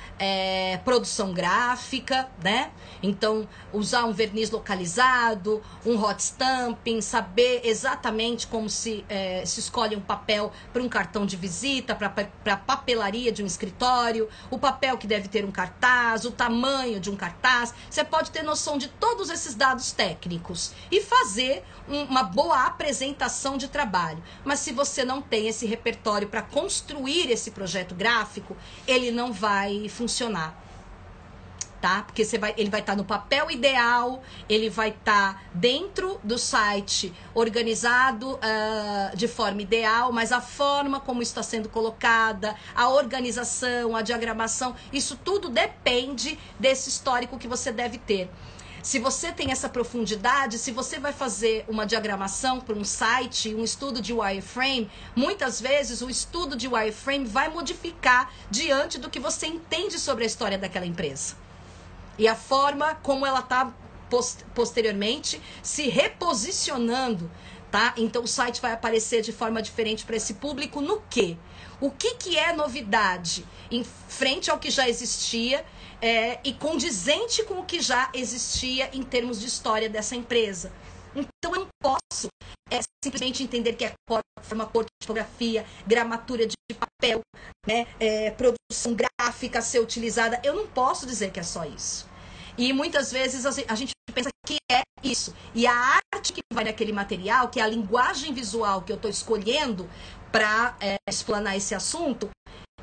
Speaker 1: produção gráfica, né? Então, usar um verniz localizado, um hot stamping, saber exatamente como se escolhe um papel para um cartão de visita, para a papelaria de um escritório, o papel que deve ter um cartaz, o tamanho de um cartaz. Você pode ter noção de todos esses dados técnicos e fazer uma boa apresentação de trabalho. Mas se você não tem esse repertório para construir esse projeto gráfico, ele não vai funcionar, tá? Porque ele vai estar no papel ideal, ele vai estar dentro do site organizado de forma ideal, mas a forma como está sendo colocada, a organização, a diagramação, isso tudo depende desse histórico que você deve ter. Se você tem essa profundidade, se você vai fazer uma diagramação para um site, um estudo de wireframe, muitas vezes o estudo de wireframe vai modificar diante do que você entende sobre a história daquela empresa. E a forma como ela está posteriormente se reposicionando, tá? Então o site vai aparecer de forma diferente para esse público no quê? O que é novidade em frente ao que já existia e condizente com o que já existia em termos de história dessa empresa. Então eu não posso simplesmente entender que é forma, cor, tipografia, gramatura de papel, né, produção gráfica a ser utilizada. Eu não posso dizer que é só isso. E muitas vezes a gente pensa que é isso. E a arte que vai naquele material, que é a linguagem visual que eu estou escolhendo para explanar esse assunto,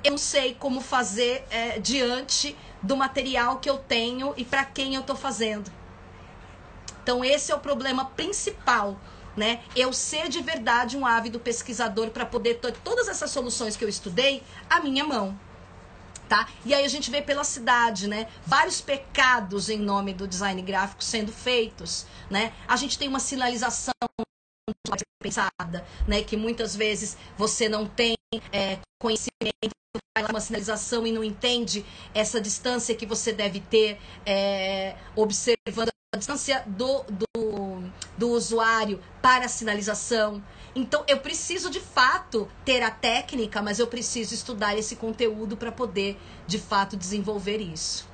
Speaker 1: eu não sei como fazer diante do material que eu tenho e para quem eu estou fazendo. Então esse é o problema principal, né? Eu ser de verdade um ávido pesquisador para poder ter todas essas soluções que eu estudei à minha mão. Tá? E aí a gente vê pela cidade, né? Vários pecados em nome do design gráfico sendo feitos, né? A gente tem uma sinalização pensada, né? Que muitas vezes você não tem conhecimento, faz uma sinalização e não entende essa distância que você deve ter, observando a distância do usuário para a sinalização. Então, eu preciso, de fato, ter a técnica, mas eu preciso estudar esse conteúdo para poder, de fato, desenvolver isso.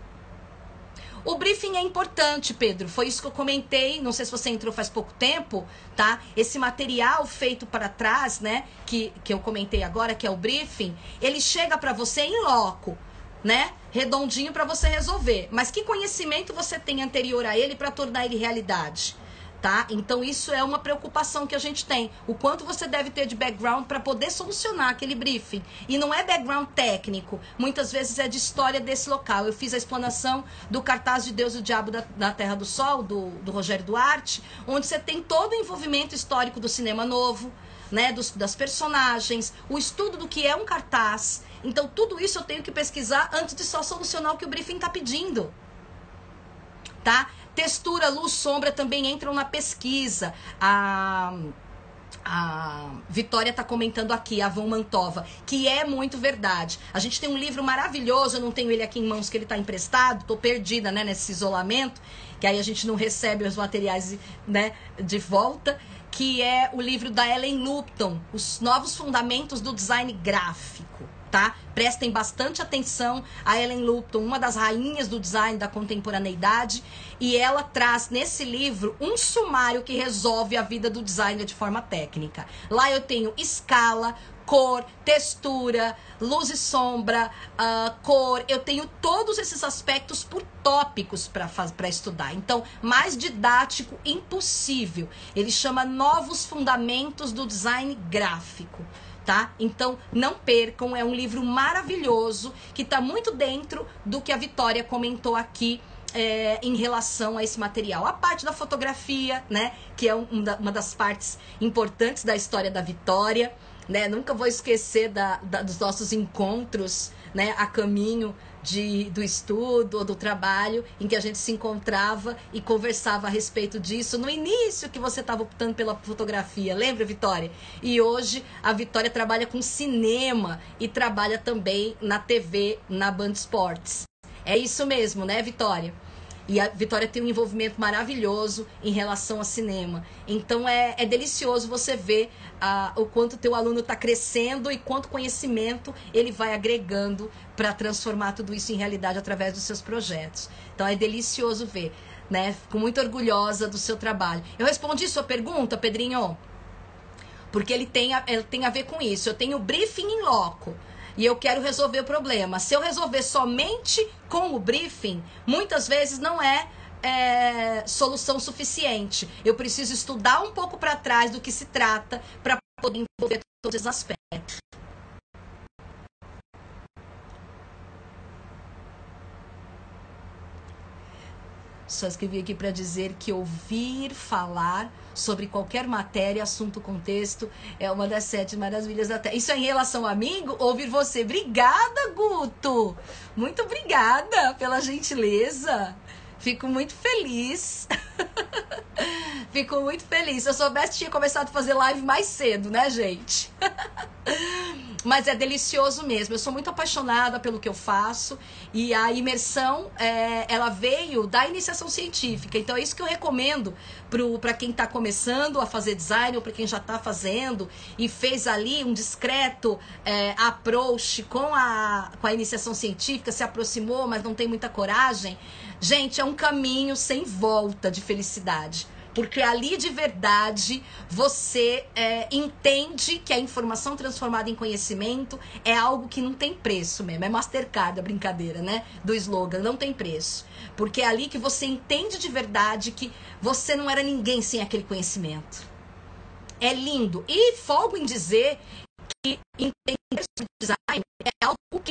Speaker 1: O briefing é importante, Pedro. Foi isso que eu comentei. Não sei se você entrou faz pouco tempo, tá? Esse material feito para trás, né? Que eu comentei agora, que é o briefing, ele chega para você em loco, né? Redondinho para você resolver. Mas que conhecimento você tem anterior a ele para tornar ele realidade? Tá? Então isso é uma preocupação que a gente tem. O quanto você deve ter de background para poder solucionar aquele briefing. E não é background técnico. Muitas vezes é de história desse local. Eu fiz a explanação do cartaz de Deus e o Diabo da Terra do Sol, do Rogério Duarte, onde você tem todo o envolvimento histórico do cinema novo, né? Das personagens, o estudo do que é um cartaz. Então tudo isso eu tenho que pesquisar antes de só solucionar o que o briefing está pedindo. Tá? Textura, luz, sombra também entram na pesquisa. A Vitória está comentando aqui, a Van Mantova, que é muito verdade. A gente tem um livro maravilhoso, eu não tenho ele aqui em mãos que ele está emprestado, estou perdida, né, nesse isolamento, que aí a gente não recebe os materiais, né, de volta, que é o livro da Ellen Lupton, Os Novos Fundamentos do Design Gráfico. Tá? Prestem bastante atenção a Ellen Lupton, uma das rainhas do design da contemporaneidade, e ela traz nesse livro um sumário que resolve a vida do designer de forma técnica. Lá eu tenho escala, cor, textura, luz e sombra, cor, eu tenho todos esses aspectos por tópicos para estudar. Então, mais didático impossível. Ele chama Novos Fundamentos do Design Gráfico. Tá? Então, não percam, é um livro maravilhoso que está muito dentro do que a Vitória comentou aqui em relação a esse material. A parte da fotografia, né? Que é uma das partes importantes da história da Vitória, né? Nunca vou esquecer dos nossos encontros, né? A caminho do estudo ou do trabalho, em que a gente se encontrava e conversava a respeito disso no início que você estava optando pela fotografia, lembra, Vitória? E hoje a Vitória trabalha com cinema e trabalha também na TV, na Band Esportes. É isso mesmo, né, Vitória? E a Vitória tem um envolvimento maravilhoso em relação ao cinema. Então é delicioso você ver o quanto o teu aluno está crescendo e quanto conhecimento ele vai agregando para transformar tudo isso em realidade através dos seus projetos. Então é delicioso ver, né? Fico muito orgulhosa do seu trabalho. Eu respondi sua pergunta, Pedrinho? Porque ele tem a ver com isso. Eu tenho briefing em loco. E eu quero resolver o problema. Se eu resolver somente com o briefing, muitas vezes não é solução suficiente. Eu preciso estudar um pouco para trás do que se trata para poder envolver todos esses aspectos. Só escrevi aqui para dizer que ouvir falar sobre qualquer matéria, assunto, contexto, é uma das 7 maravilhas da Terra. Isso é em relação a mim? Ouvir você. Obrigada, Guto! Muito obrigada pela gentileza. Fico muito feliz. Fico muito feliz. Se eu soubesse, tinha começado a fazer live mais cedo, né, gente? Mas é delicioso mesmo. Eu sou muito apaixonada pelo que eu faço. E a imersão, ela veio da iniciação científica. Então é isso que eu recomendo para quem está começando a fazer design ou para quem já está fazendo e fez ali um discreto approach com a iniciação científica, se aproximou, mas não tem muita coragem. Gente, é um caminho sem volta de felicidade. Porque ali de verdade você entende que a informação transformada em conhecimento é algo que não tem preço mesmo. É Mastercard a brincadeira, né? Do slogan, não tem preço. Porque é ali que você entende de verdade que você não era ninguém sem aquele conhecimento. É lindo. E folgo em dizer que entender o design é algo que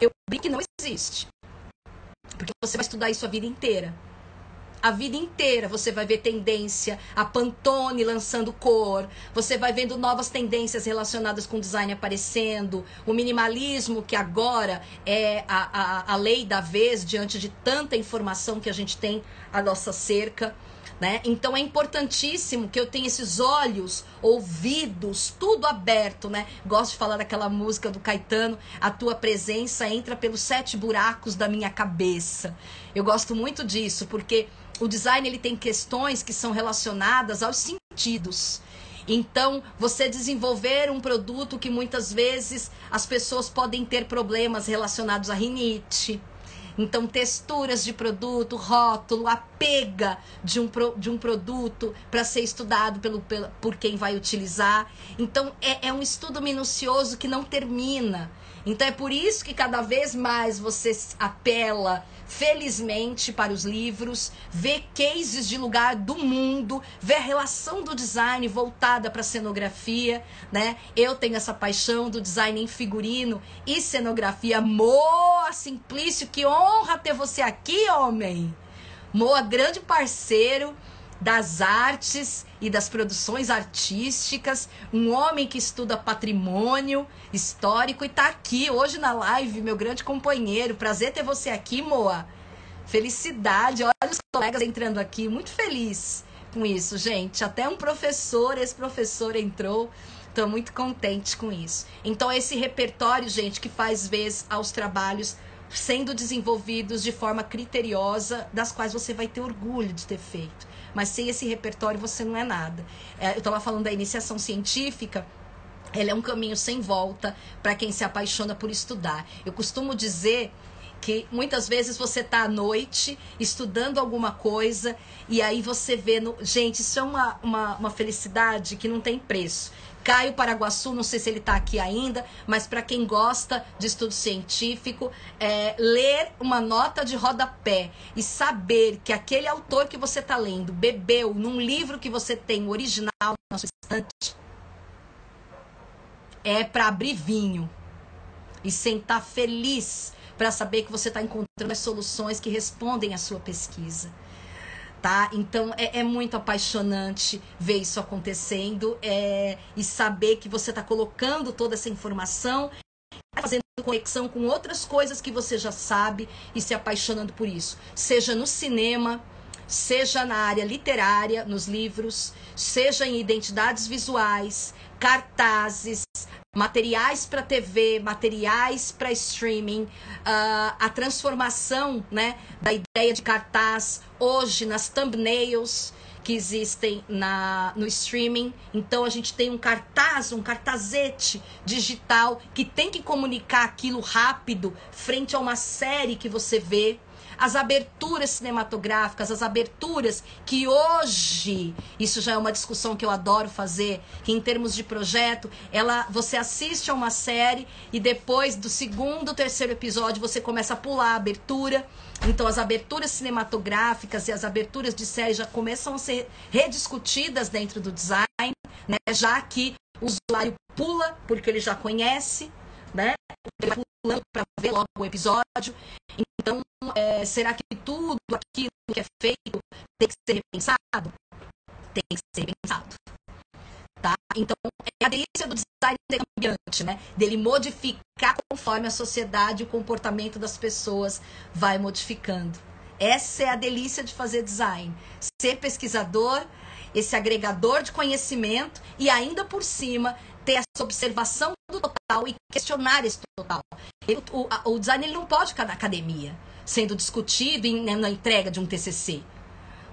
Speaker 1: eu brinco que não existe. Porque você vai estudar isso a vida inteira. A vida inteira você vai ver tendência, a Pantone lançando cor, você vai vendo novas tendências relacionadas com design aparecendo, o minimalismo, que agora é a lei da vez diante de tanta informação que a gente tem à nossa cerca, né? Então é importantíssimo que eu tenha esses olhos, ouvidos, tudo aberto, né? Gosto de falar daquela música do Caetano, a tua presença entra pelos 7 buracos da minha cabeça. Eu gosto muito disso, porque o design ele tem questões que são relacionadas aos sentidos. Então, você desenvolver um produto que muitas vezes as pessoas podem ter problemas relacionados à rinite. Então, texturas de produto, rótulo, a pega de um produto para ser estudado por quem vai utilizar. Então, é um estudo minucioso que não termina. Então, é por isso que cada vez mais você apela, felizmente, para os livros, vê cases de lugar do mundo, vê a relação do design voltada para a cenografia, né? Eu tenho essa paixão do design em figurino e cenografia. Moa Simplício, que honra ter você aqui, homem! Moa, grande parceiro das artes e das produções artísticas, um homem que estuda patrimônio histórico e tá aqui hoje na live, meu grande companheiro. Prazer ter você aqui, Moa. Felicidade, olha os colegas entrando aqui, muito feliz com isso, gente. Até um professor, esse professor entrou, tô muito contente com isso. Então esse repertório, gente, que faz vez aos trabalhos sendo desenvolvidos de forma criteriosa, das quais você vai ter orgulho de ter feito. Mas sem esse repertório você não é nada. Eu estava falando da iniciação científica, ela é um caminho sem volta para quem se apaixona por estudar. Eu costumo dizer que muitas vezes você está à noite estudando alguma coisa e aí você vê... Gente, isso é uma felicidade que não tem preço. Caio Paraguaçu, não sei se ele está aqui ainda, mas para quem gosta de estudo científico, ler uma nota de rodapé e saber que aquele autor que você está lendo bebeu num livro que você tem, o original na sua estante, é para abrir vinho e sentar feliz para saber que você está encontrando as soluções que respondem à sua pesquisa. Tá? Então é muito apaixonante ver isso acontecendo e saber que você está colocando toda essa informação, fazendo conexão com outras coisas que você já sabe e se apaixonando por isso. Seja no cinema, seja na área literária, nos livros, seja em identidades visuais, cartazes, materiais para TV, materiais para streaming, a transformação, né, da ideia de cartaz hoje nas thumbnails que existem no streaming. Então a gente tem um cartaz, um cartazete digital que tem que comunicar aquilo rápido frente a uma série que você vê. As aberturas cinematográficas, as aberturas que hoje, isso já é uma discussão que eu adoro fazer, que em termos de projeto, você assiste a uma série e depois do segundo, terceiro episódio você começa a pular a abertura. Então as aberturas cinematográficas e as aberturas de série já começam a ser rediscutidas dentro do design, né? Já que o usuário pula porque ele já conhece, né? Ele vai pulando para ver logo o episódio. Então, será que tudo aquilo que é feito tem que ser repensado? Tem que ser repensado. Tá? Então, é a delícia do design cambiante, né? Dele modificar conforme a sociedade e o comportamento das pessoas vai modificando. Essa é a delícia de fazer design. Ser pesquisador, esse agregador de conhecimento e ainda por cima ter essa observação do total e questionar esse total. O design ele não pode ficar na academia, sendo discutido na entrega de um TCC.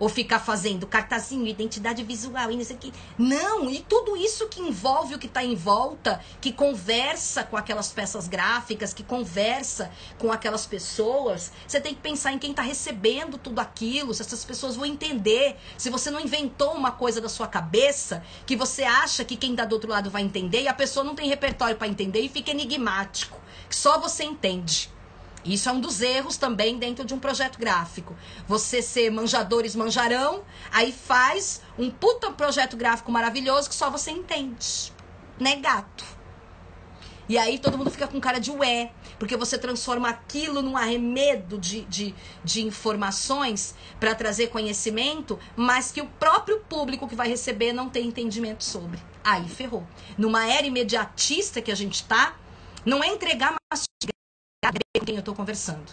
Speaker 1: Ou ficar fazendo cartazinho, identidade visual, e não sei o que. Não, e tudo isso que envolve o que está em volta, que conversa com aquelas peças gráficas, que conversa com aquelas pessoas, você tem que pensar em quem está recebendo tudo aquilo, se essas pessoas vão entender, se você não inventou uma coisa da sua cabeça, que você acha que quem está do outro lado vai entender, e a pessoa não tem repertório para entender e fica enigmático, que só você entende. Isso é um dos erros também dentro de um projeto gráfico. Você ser manjadores manjarão, aí faz um puta projeto gráfico maravilhoso que só você entende. Né, gato? E aí todo mundo fica com cara de ué, porque você transforma aquilo num arremedo de informações para trazer conhecimento, mas que o próprio público que vai receber não tem entendimento sobre. Aí ferrou. Numa era imediatista que a gente tá, não é entregar mastigar com quem eu tô conversando.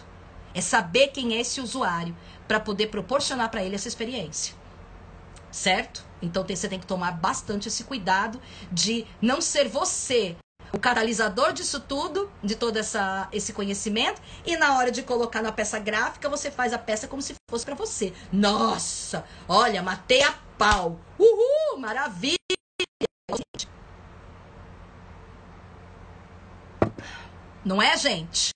Speaker 1: É saber quem é esse usuário para poder proporcionar para ele essa experiência. Certo? Então você tem que tomar bastante esse cuidado de não ser você o catalisador disso tudo, de todo esse conhecimento, e na hora de colocar na peça gráfica, você faz a peça como se fosse para você. Nossa, olha, matei a pau. Uhul, maravilha. Não é, gente?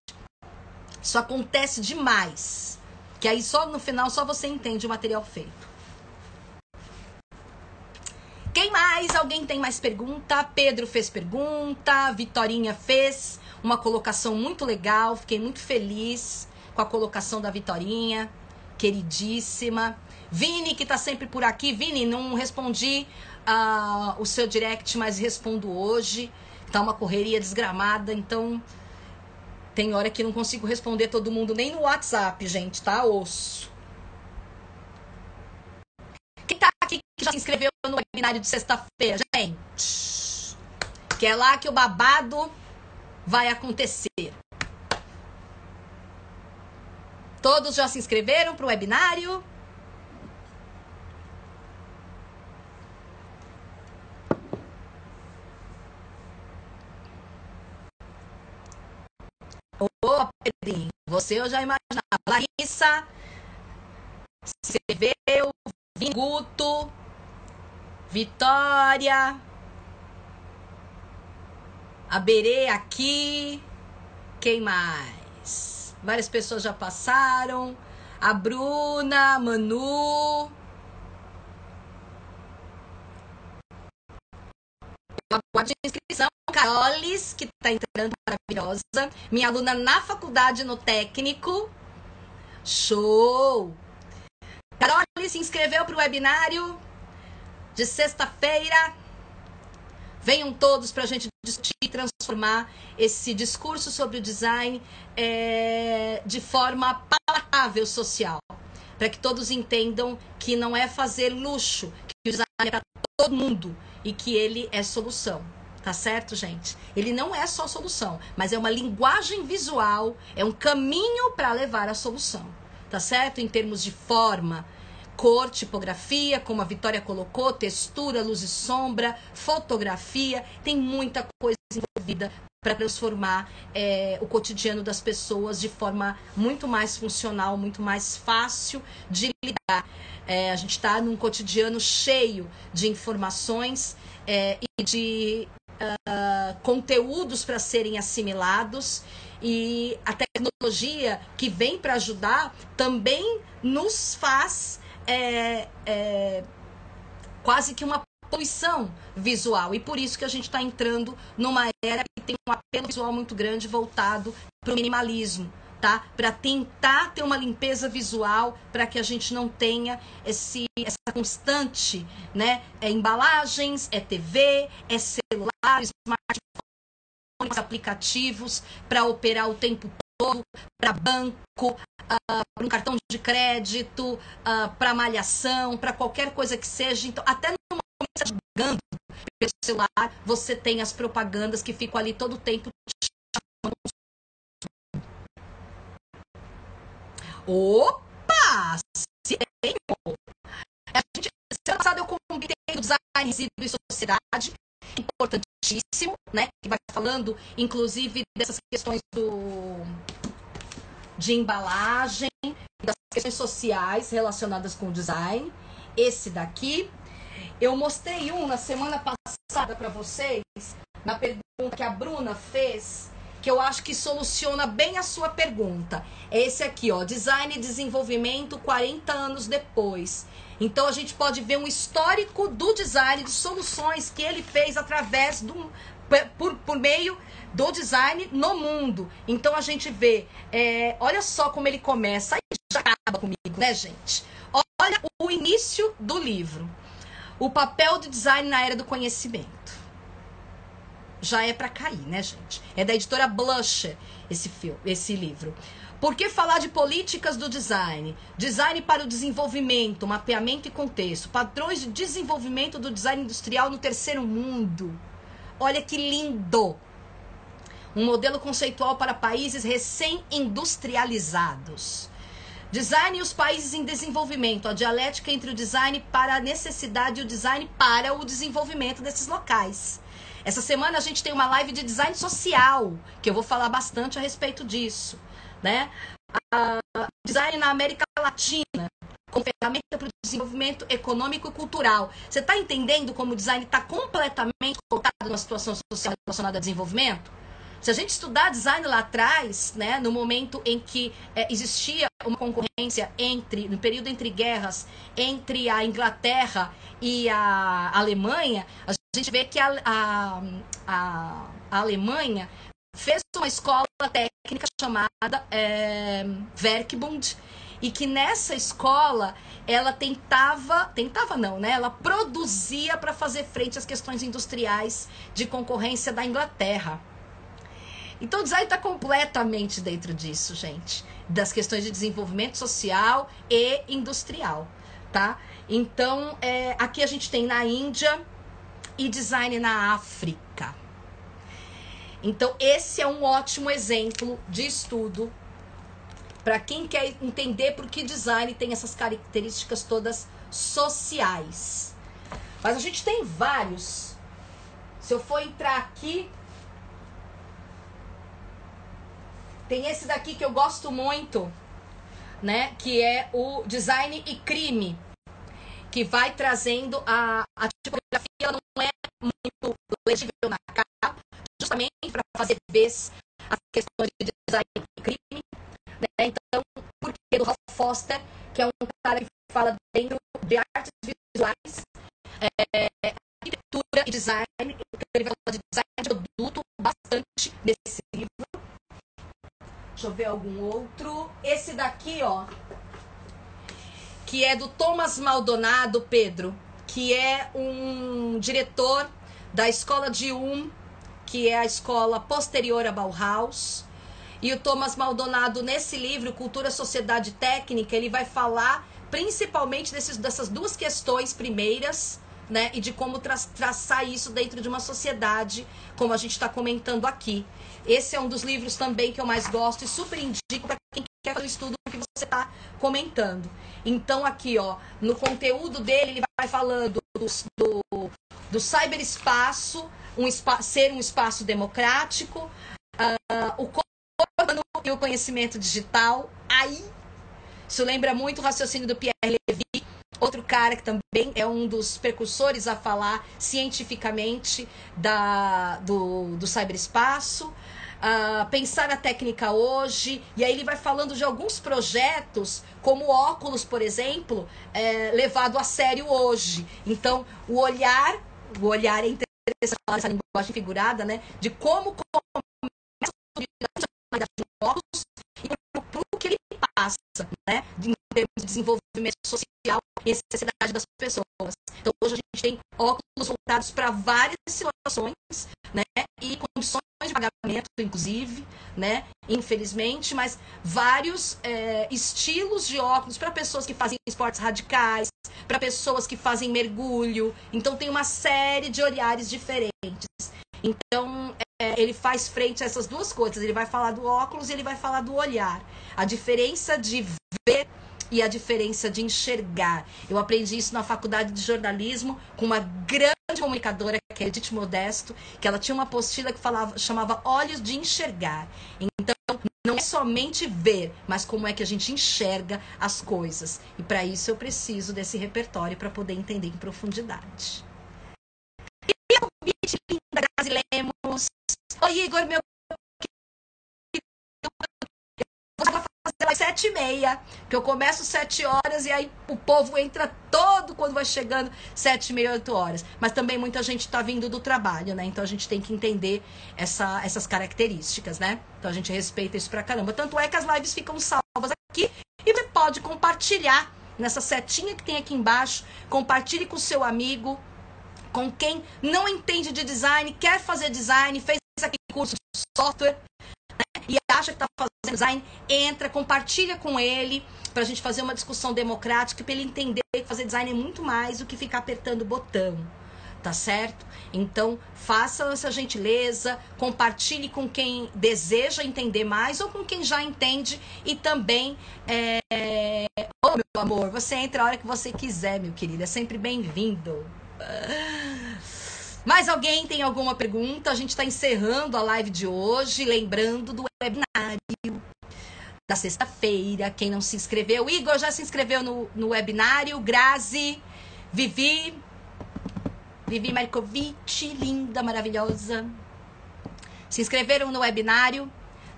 Speaker 1: Isso acontece demais. Que aí só no final só você entende o material feito. Quem mais? Alguém tem mais pergunta? Pedro fez pergunta, Vitorinha fez uma colocação muito legal, fiquei muito feliz com a colocação da Vitorinha, queridíssima. Vini, que tá sempre por aqui. Vini, não respondi o seu direct, mas respondo hoje. Tá uma correria desgramada, então tem hora que não consigo responder todo mundo, nem no WhatsApp, gente, tá? Osso. Quem tá aqui que já se inscreveu no webinário de sexta-feira, gente? Que é lá que o babado vai acontecer. Todos já se inscreveram pro webinário? Ô, Pedrinho, você eu já imaginava. Larissa, se inscreveu, Vinguto, Vitória, a Berê aqui, quem mais? Várias pessoas já passaram, a Bruna, Manu. Aguarde a inscrição, Carolis, que tá entrando, maravilhosa. Minha aluna na faculdade, no técnico. Show! Carolis se inscreveu para o webinário de sexta-feira. Venham todos para a gente discutir e transformar esse discurso sobre o design de forma palatável social. Para que todos entendam que não é fazer luxo, que o design é para todo mundo e que ele é solução. Tá certo, gente? Ele não é só solução, mas é uma linguagem visual, é um caminho para levar à solução. Tá certo? Em termos de forma, cor, tipografia, como a Vitória colocou, textura, luz e sombra, fotografia, tem muita coisa envolvida para transformar o cotidiano das pessoas de forma muito mais funcional, muito mais fácil de lidar. A gente está num cotidiano cheio de informações e de conteúdos para serem assimilados, e a tecnologia que vem para ajudar também nos faz quase que uma poluição visual, e por isso que a gente está entrando numa era que tem um apelo visual muito grande voltado para o minimalismo, tá? Para tentar ter uma limpeza visual, para que a gente não tenha essa constante, né? embalagens, TV, celular, smartphones, aplicativos para operar o tempo todo, para banco, para um cartão de crédito, para malhação, para qualquer coisa que seja. Então, até no momento que você está jogando pelo celular, você tem as propagandas que ficam ali todo o tempo. Opa! Semana passada eu comentei o design, resíduo e sociedade, importantíssimo, né? Que vai falando, inclusive, dessas questões de embalagem, das questões sociais relacionadas com o design. Esse daqui, eu mostrei na semana passada para vocês, na pergunta que a Bruna fez, que eu acho que soluciona bem a sua pergunta. É esse aqui, ó, design e desenvolvimento 40 anos depois. Então a gente pode ver um histórico do design, de soluções que ele fez através por meio do design no mundo. Então a gente vê, olha só como ele começa, aí já acaba comigo, né, gente? Olha o início do livro. O papel do design na era do conhecimento. já é para cair, né, gente? É da editora Blusher, esse livro. Por que falar de políticas do design? Design para o desenvolvimento, mapeamento e contexto. Padrões de desenvolvimento do design industrial no terceiro mundo. Olha que lindo! Um modelo conceitual para países recém-industrializados. Design e os países em desenvolvimento. A dialética entre o design para a necessidade e o design para o desenvolvimento desses locais. Essa semana a gente tem uma live de design social, que eu vou falar bastante a respeito disso, né? Design na América Latina, como ferramenta para o desenvolvimento econômico e cultural. Você está entendendo como o design está completamente colocado numa situação social relacionada a desenvolvimento? Se a gente estudar design lá atrás, né, no momento em que existia uma concorrência no período entre guerras, entre a Inglaterra e a Alemanha, a gente vê que a Alemanha fez uma escola técnica chamada Werkbund, e que nessa escola ela ela produzia para fazer frente às questões industriais de concorrência da Inglaterra. Então o design está completamente dentro disso, gente, das questões de desenvolvimento social e industrial, tá? Então aqui a gente tem na Índia e design na África. Então esse é um ótimo exemplo de estudo para quem quer entender por que design tem essas características todas sociais. Mas a gente tem vários. Se eu for entrar aqui, tem esse daqui que eu gosto muito, né? Que é o Design e Crime, que vai trazendo a tipografia, ela não é muito legível na capa, justamente para fazer vez as questões de design e crime, né? Então, por que do Ralph Foster, que é um cara que fala dentro de artes visuais, arquitetura e design, então ele vai falar de design de produto bastante nesse livro. Deixa eu ver algum outro. Esse daqui, ó, que é do Thomas Maldonado, Pedro, que é um diretor da escola de Ulm, que é a escola posterior a Bauhaus. E o Thomas Maldonado, nesse livro, Cultura, Sociedade e Técnica, ele vai falar principalmente dessas duas questões primeiras, né, e de como traçar isso dentro de uma sociedade, como a gente está comentando aqui. Esse é um dos livros também que eu mais gosto e super indico para quem quer fazer o estudo que você está comentando. Então aqui, ó, no conteúdo dele, ele vai falando do cyberespaço, ser um espaço democrático, o corpo e o conhecimento digital. Aí, isso lembra muito o raciocínio do Pierre Levy, outro cara que também é um dos precursores a falar cientificamente do cyberespaço. Pensar a técnica hoje, e aí ele vai falando de alguns projetos, como óculos, por exemplo, levado a sério hoje. Então, o olhar é interessante falar essa linguagem figurada, né? De como começa a óculos e pro que ele passa, né? Em termos de desenvolvimento social e necessidade das pessoas. Então, hoje a gente tem óculos voltados para várias situações, né? E condições de pagamento, inclusive, né? Infelizmente, mas vários estilos de óculos para pessoas que fazem esportes radicais, para pessoas que fazem mergulho. Então, tem uma série de olhares diferentes. Então, ele faz frente a essas duas coisas. Ele vai falar do óculos e ele vai falar do olhar. A diferença de ver e a diferença de enxergar. Eu aprendi isso na faculdade de jornalismo com uma grande comunicadora, que é Edith Modesto, que ela tinha uma apostila que chamava Olhos de Enxergar. Então, não é somente ver, mas como é que a gente enxerga as coisas. E para isso eu preciso desse repertório para poder entender em profundidade. E a convite linda, Grazi Lemos. Oi, Igor, meu às 7h30, que eu começo 7 horas e aí o povo entra todo quando vai chegando 7h30, 8 horas. Mas também muita gente está vindo do trabalho, né? Então a gente tem que entender essas características, né? Então a gente respeita isso pra caramba. Tanto é que as lives ficam salvas aqui e você pode compartilhar nessa setinha que tem aqui embaixo. Compartilhe com o seu amigo com quem não entende de design, quer fazer design, fez aquele curso de software, né, e acha que está fazendo design, entra, compartilha com ele, para a gente fazer uma discussão democrática, para ele entender que fazer design é muito mais do que ficar apertando o botão. Tá certo? Então, faça essa gentileza, compartilhe com quem deseja entender mais ou com quem já entende e também, oh, meu amor, você entra a hora que você quiser, meu querido, é sempre bem-vindo. Mais alguém tem alguma pergunta? A gente está encerrando a live de hoje, lembrando do webinário da sexta-feira. Quem não se inscreveu, Igor já se inscreveu no webinário, Grazi, Vivi Markovic, linda, maravilhosa. Se inscreveram no webinário?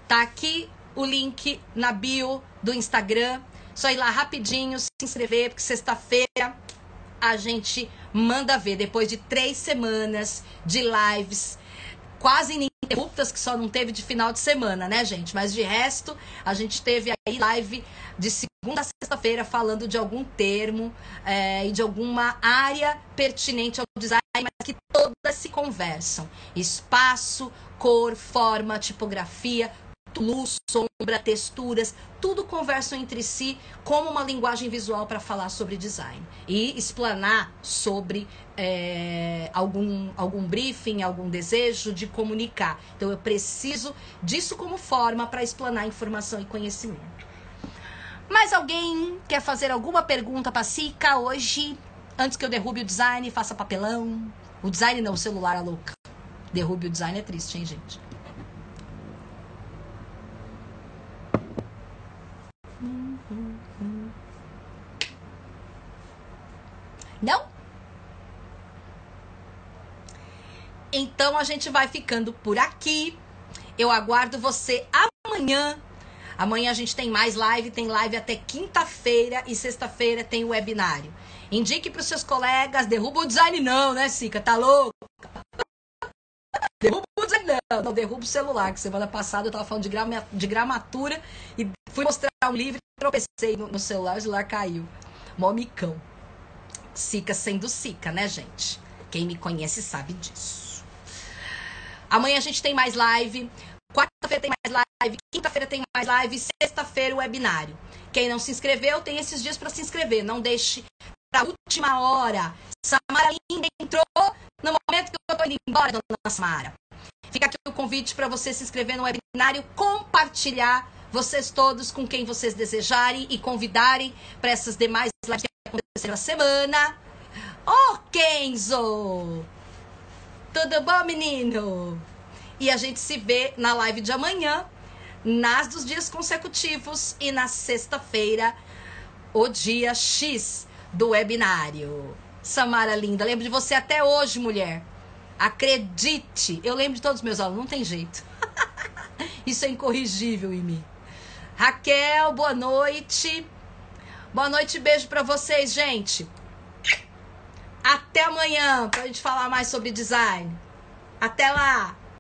Speaker 1: Tá aqui o link na bio do Instagram. Só ir lá rapidinho, se inscrever, porque sexta-feira a gente manda ver. Depois de 3 semanas de lives quase ininterruptas, que só não teve de final de semana, né, gente? Mas de resto, a gente teve aí live de segunda a sexta-feira falando de algum termo e de alguma área pertinente ao design, mas que todas se conversam. Espaço, cor, forma, tipografia, luz, sombra, texturas, tudo conversam entre si como uma linguagem visual para falar sobre design. E explanar sobre algum briefing, algum desejo de comunicar. Então eu preciso disso como forma para explanar informação e conhecimento. Mais alguém quer fazer alguma pergunta para a Sica hoje? Antes que eu derrube o design e faça papelão. O design não, o celular, a louca. Derrube o design é triste, hein, gente? Não? Então a gente vai ficando por aqui. Eu aguardo você amanhã. Amanhã a gente tem mais live, tem live até quinta-feira e sexta-feira tem o webinário. Indique para os seus colegas, derruba o design não, né, Sica? Tá louco? Derruba o design não, derruba o celular, que semana passada eu tava falando de gramatura e fui mostrar um livro e tropecei no celular, o celular caiu. Mó micão. Sica sendo Sica, né, gente? Quem me conhece sabe disso. Amanhã a gente tem mais live. Quarta-feira tem mais live. Quinta-feira tem mais live. Sexta-feira o webinário. Quem não se inscreveu, tem esses dias para se inscrever. Não deixe pra última hora. Samara Linda entrou no momento que eu tô indo embora, dona Samara. Fica aqui o convite para você se inscrever no webinário, compartilhar vocês todos com quem vocês desejarem e convidarem para essas demais lives que aconteceram na semana. Ô, Kenzo! Tudo bom, menino? E a gente se vê na live de amanhã, nas dos dias consecutivos e na sexta-feira, o dia X do webinário. Samara linda, lembro de você até hoje, mulher. Acredite, eu lembro de todos os meus alunos, não tem jeito. Isso é incorrigível em mim. Raquel, boa noite. Boa noite, beijo pra vocês, gente. Até amanhã, pra gente falar mais sobre design. Até lá!